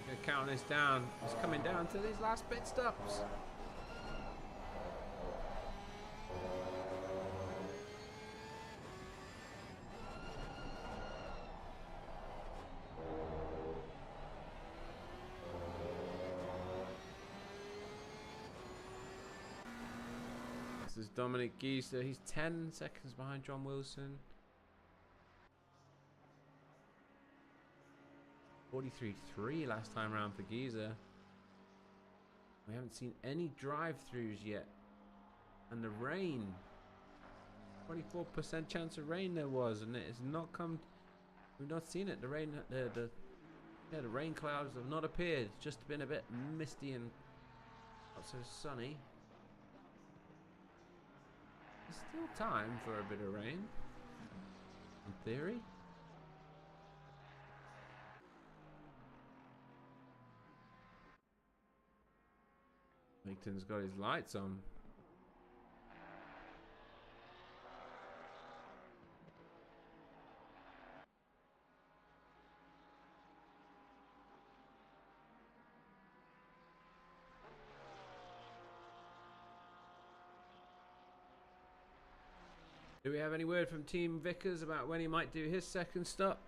Gonna count this down. It's coming down to these last pit stops. This is Dominic Gieser. He's 10 seconds behind John Wilson. 43.3 last time around for Gieser. We haven't seen any drive-throughs yet. And the rain. 24% chance of rain there was, and it has not come. We've not seen it. The rain, the rain clouds have not appeared. It's just been a bit misty and not so sunny. There's still time for a bit of rain, in theory. Licton's got his lights on. Do we have any word from Team Vickers about when he might do his second stop?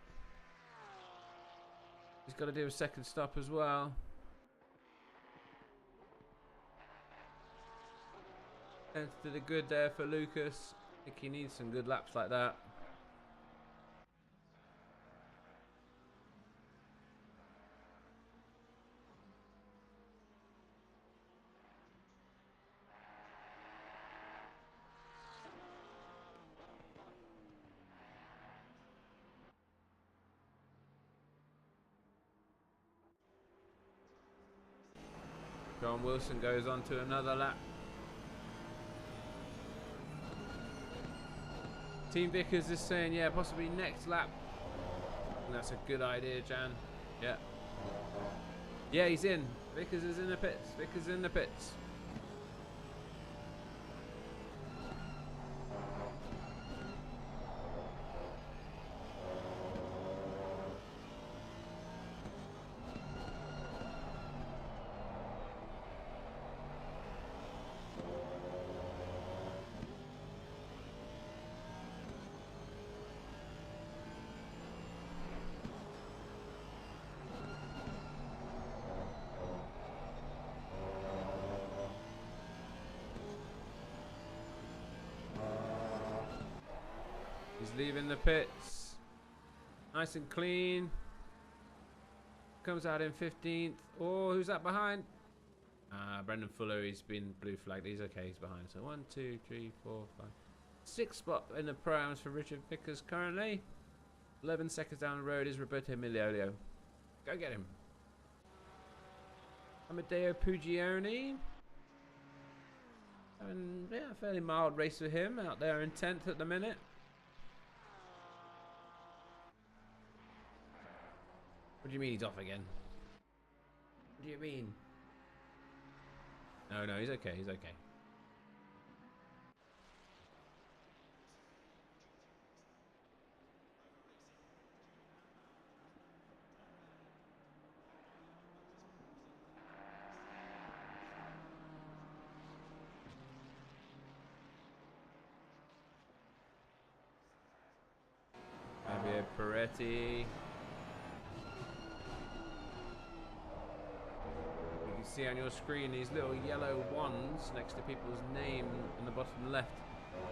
He's got to do a second stop as well. Tends to the good there for Lucas. I think he needs some good laps like that. John Wilson goes on to another lap. Team Vickers is saying, yeah, possibly next lap. And that's a good idea, Jan. Yeah. Yeah, he's in. Vickers is in the pits. Vickers in the pits. He's leaving the pits. Nice and clean. Comes out in 15th. Oh, who's that behind? Brendan Fuller, he's been blue flagged. He's okay, he's behind. So 1, 2, 3, 4, 5. 6th spot in the pro-ams for Richard Vickers currently. 11 seconds down the road is Roberto Miliolio. Go get him. Amedeo Pugioni. And yeah, a fairly mild race for him out there in 10th at the minute. What do you mean he's off again? What do you mean? No, he's okay, he's okay. Javier Peretti. You can see on your screen these little yellow ones next to people's name in the bottom left.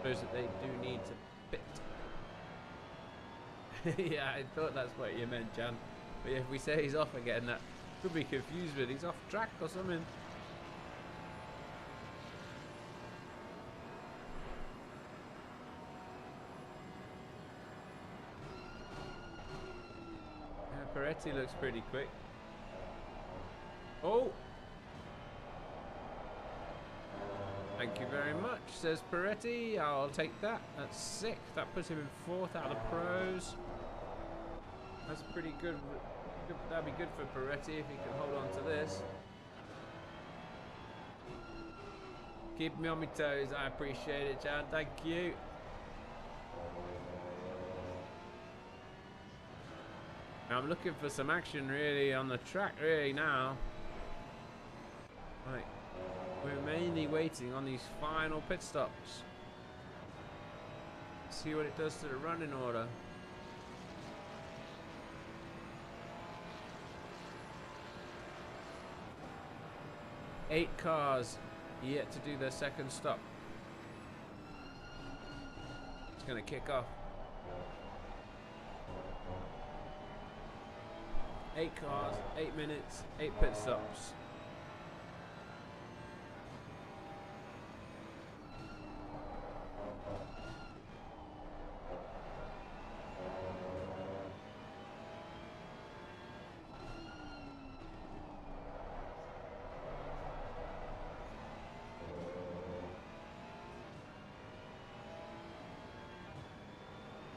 Shows that they do need to pit. Yeah, I thought that's what you meant, Jan. But yeah, if we say he's off again, that could be confused with he's off track or something. Peretti looks pretty quick. Oh! Thank you very much, says Peretti. I'll take that. That's sick. That puts him in 4th out of the pros. That's pretty good. That'd be good for Peretti if he can hold on to this. Keep me on my toes. I appreciate it, Jan. Thank you. I'm looking for some action really on the track really now. Right, we're mainly waiting on these final pit stops. See what it does to the running order. Eight cars yet to do their second stop. It's gonna kick off. 8 cars, 8 minutes, 8 pit stops.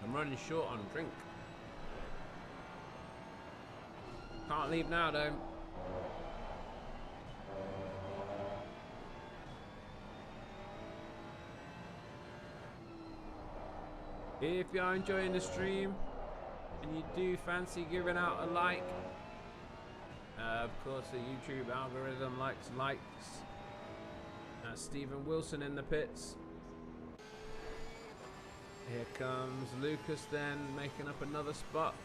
I'm running short on drink. Can't leave now though. If you are enjoying the stream and you do fancy giving out a like, of course the YouTube algorithm likes likes. That's Stephen Wilson in the pits. Here comes Lucas then making up another spot.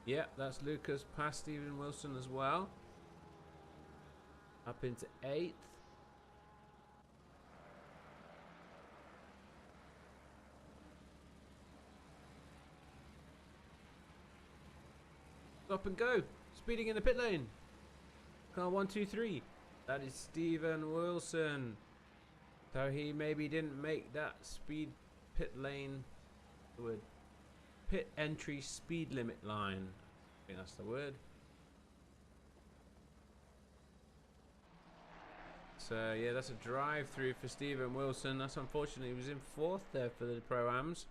Yep, that's Lucas past Stephen Wilson as well. Up into 8th. Stop and go. Speeding in the pit lane. Car 1, 2, 3. That is Stephen Wilson. So he maybe didn't make that speed pit lane. The word. Pit entry speed limit line. I think that's the word. So yeah, that's a drive through for Stephen Wilson. That's unfortunately he was in 4th there for the Pro-Ams.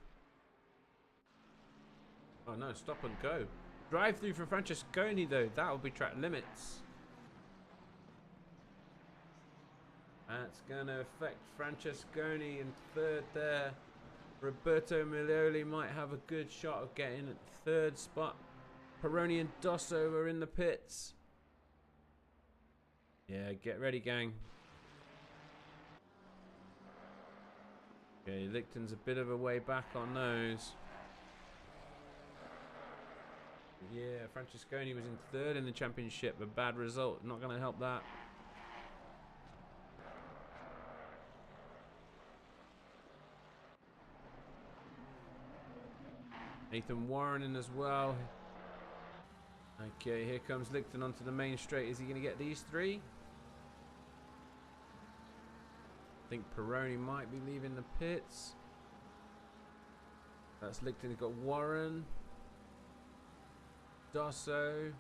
Oh no, stop and go. Drive through for Francesconi though. That will be track limits. That's gonna affect Francesconi in 3rd there. Roberto Milioli might have a good shot of getting at 3rd spot. Peroni and Dosso are in the pits. Yeah, get ready, gang. Okay, Lichten's a bit of a way back on those. Yeah, Francesconi was in 3rd in the championship. A bad result. Not going to help that. Nathan Warren in as well. Okay, here comes Lichten onto the main straight. Is he going to get these 3? I think Peroni might be leaving the pits. That's Lichten. He's got Warren. Dosso.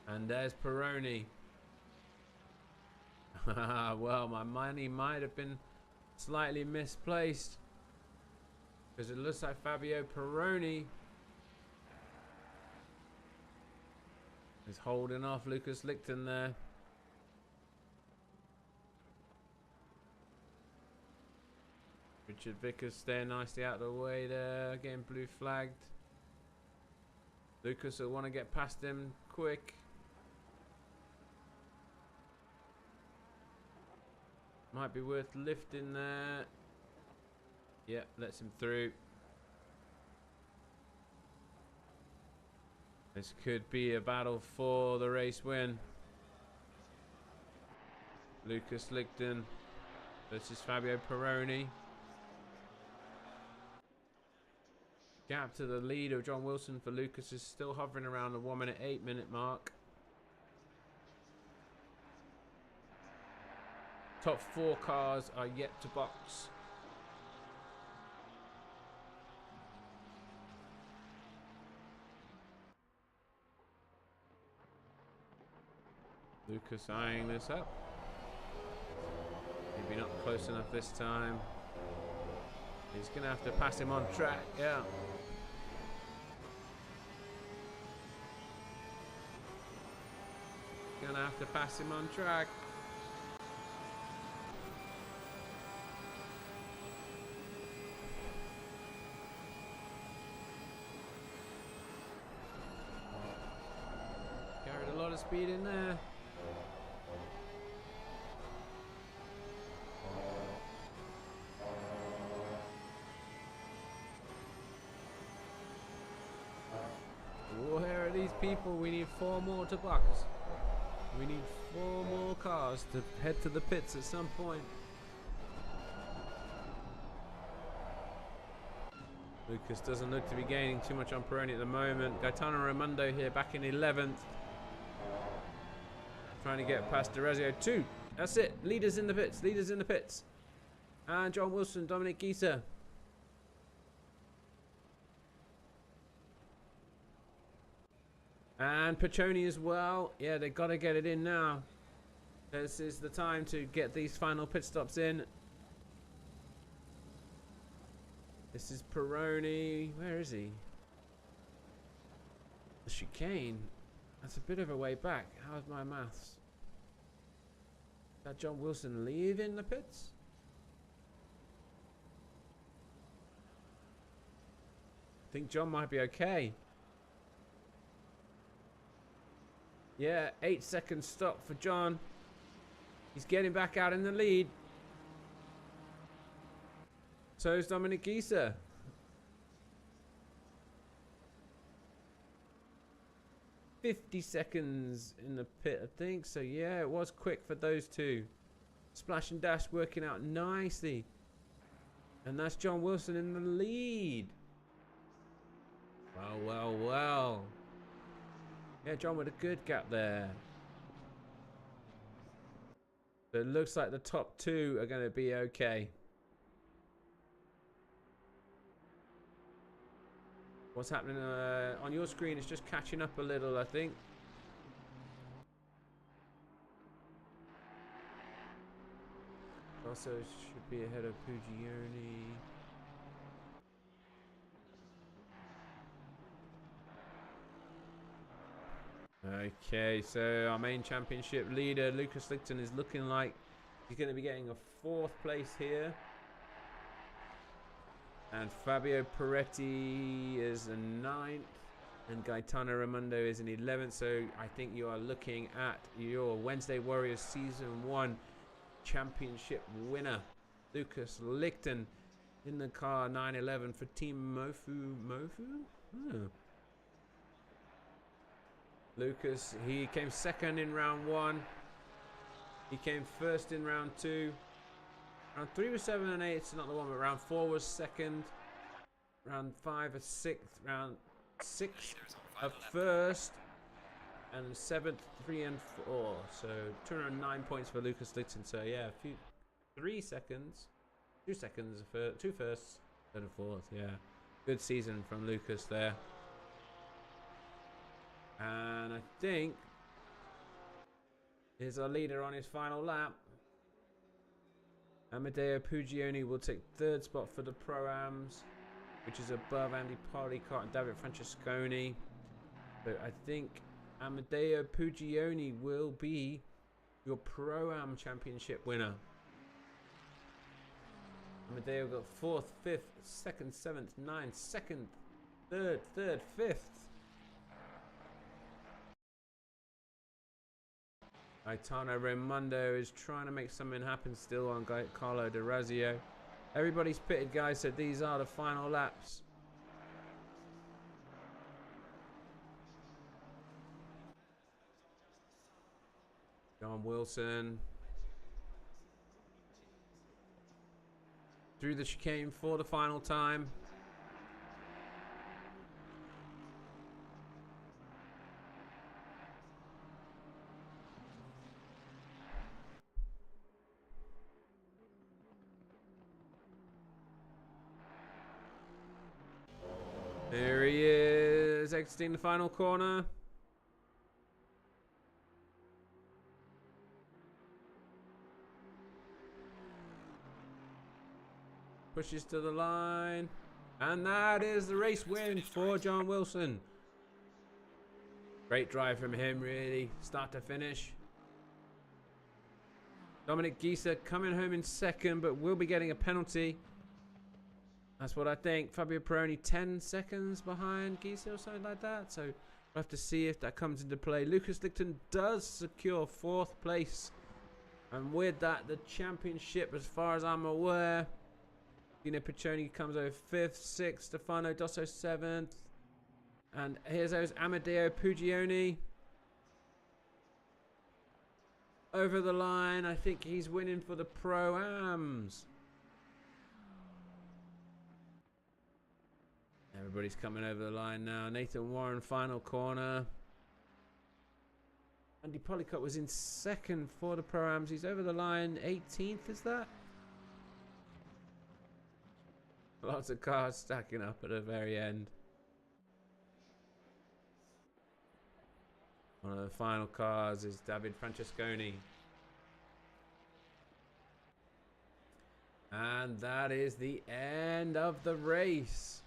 And there's Peroni. Well, my money might have been slightly misplaced, because it looks like Fabio Peroni is holding off Lucas Lichten there. Richard Vickers staying nicely out of the way there, getting blue flagged. Lucas will want to get past him quick. Might be worth lifting there. Yep, lets him through. This could be a battle for the race win. Lucas Lichten versus Fabio Peroni. Gap to the lead of John Wilson for Lucas is still hovering around the 1 minute 8 minute mark. Top 4 cars are yet to box. Lucas eyeing this up. Maybe not close enough this time. He's going to have to pass him on track, yeah. Going to have to pass him on track. Carried a lot of speed in there. Where are these people? We need 4 more to box. We need 4 more cars to head to the pits at some point. Lucas doesn't look to be gaining too much on Peroni at the moment. Gaetano Raimondo here back in 11th. Trying to get past D'Orazio. 2. That's it. Leaders in the pits. Leaders in the pits. And John Wilson, Dominic Gieser. And Paccioni as well. Yeah, they've got to get it in now. This is the time to get these final pit stops in. This is Peroni. Where is he? The chicane. That's a bit of a way back. How's my maths? Is that John Wilson leaving the pits? I think John might be okay. Yeah, 8-second stop for John. He's getting back out in the lead. So is Dominic Gieser. $50 seconds in the pit, I think. So yeah, it was quick for those two. Splash and dash working out nicely. And that's John Wilson in the lead. Well, well, well. Yeah, John with a good gap there. So it looks like the top 2 are going to be okay. What's happening on your screen is just catching up a little, I think. Also should be ahead of Pugioni. Okay, so our main championship leader, Lucas Lichten, is looking like he's going to be getting a 4th place here. And Fabio Peretti is a 9th. And Gaetano Raimondo is an 11th. So I think you are looking at your Wednesday Warriors Season 1 championship winner, Lucas Lichten, in the car 911 for Team Mofu. Oh. Lucas, he came 2nd in round 1. He came 1st in round 2. Round 3 was 7 and 8, it's not the one, but round 4 was 2nd. Round 5 was 6th. Round 6 of 1st. And 7th, 3 and 4. So 209 points for Lucas Lichten. So yeah, 3 seconds. 2 seconds, 2 firsts, 3rd and 4th, yeah. Good season from Lucas there. And I think here's our leader on his final lap. Amedeo Pugioni will take third spot for the Pro-Ams, which is above Andy Polycott and David Francesconi. But I think Amedeo Pugioni will be your Pro-Am Championship winner. Amedeo got 4th, 5th, 2nd, 7th, 9th, 2nd, 3rd, 5th. Gaetano Raimondo is trying to make something happen still on Carlo De Razio. Everybody's pitted, guys, so these are the final laps. John Wilson through the chicane for the final time. There he is, exiting the final corner. Pushes to the line. And that is the race win for John Wilson. Great drive from him, really, start to finish. Dominic Gisa coming home in second, but will be getting a penalty. That's what I think. Fabio Peroni 10 seconds behind Gisa or something like that. So we'll have to see if that comes into play. Lucas Licton does secure 4th place. And with that, the championship, as far as I'm aware. Dino Piccioni comes over 5th, 6th, Stefano Dosso 7th. And here's Amedeo Pugioni. Over the line. I think he's winning for the Pro-Ams. Everybody's coming over the line now. Nathan Warren, final corner. Andy Polycott was in 2nd for the Pro-Ams. He's over the line. 18th, is that? Lots of cars stacking up at the very end. One of the final cars is David Francesconi. And that is the end of the race.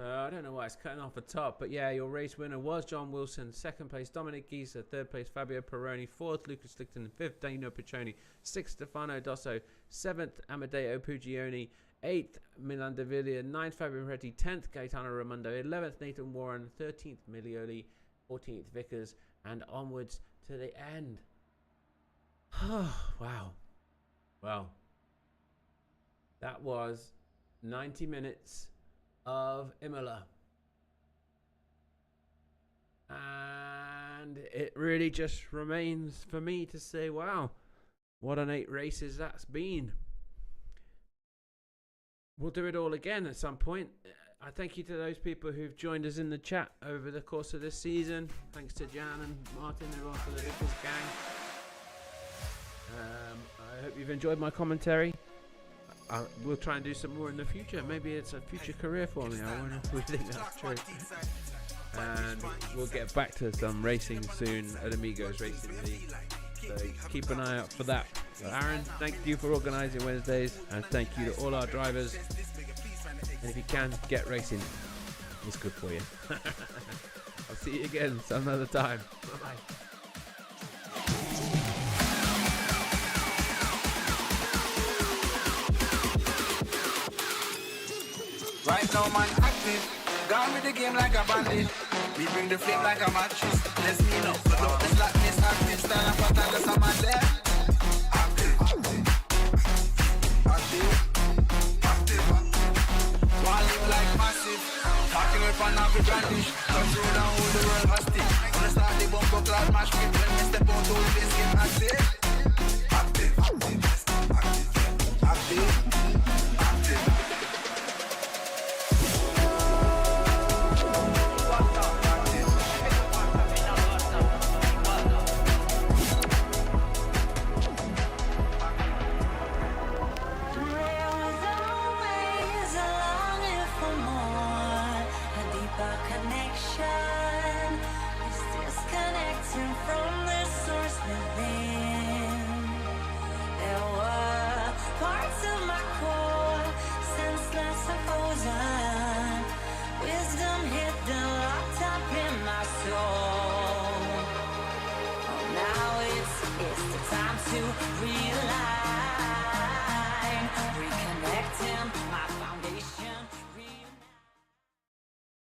I don't know why it's cutting off the top, but yeah, your race winner was John Wilson. 2nd place, Dominic Gisa. 3rd place, Fabio Peroni. 4th, Lucas Licton. 5th, Dino Piccioni. 6th, Stefano Dosso. 7th, Amedeo Pugioni. 8th, Milan De Viglia. 9th, Fabio Moretti. 10th, Gaetano Raimondo. 11th, Nathan Warren. 13th, Milioli. 14th, Vickers. And onwards to the end. Wow. Wow. That was 90 minutes of Imola. And it really just remains for me to say, wow, what an 8 races that's been. We'll do it all again at some point. I thank you to those people who've joined us in the chat over the course of this season. Thanks to Jan and Martin, everyone for the Vickers gang. I hope you've enjoyed my commentary. We'll try and do some more in the future. Maybe it's a future career for me. I wonder if we think that's true. And we'll get back to some racing soon at Amigos Racing League. So keep an eye out for that. So Aaron, thank you for organising Wednesdays, and thank you to all our drivers. And if you can, get racing. It's good for you. I'll see you again some other time. Bye-bye. Right now, man, active. Gone with the game like a bandit. We bring the flame like a mattress. Let's mean up. Put up the slackness, active. Stand up and tell us I'm out there. Active. Active. Active. One live like massive. Talking with an average brandish. Touch road and hold the world hostage. Wanna start the bumper clad match with when we step out, all this game active. Active. Active. Active. Active. real.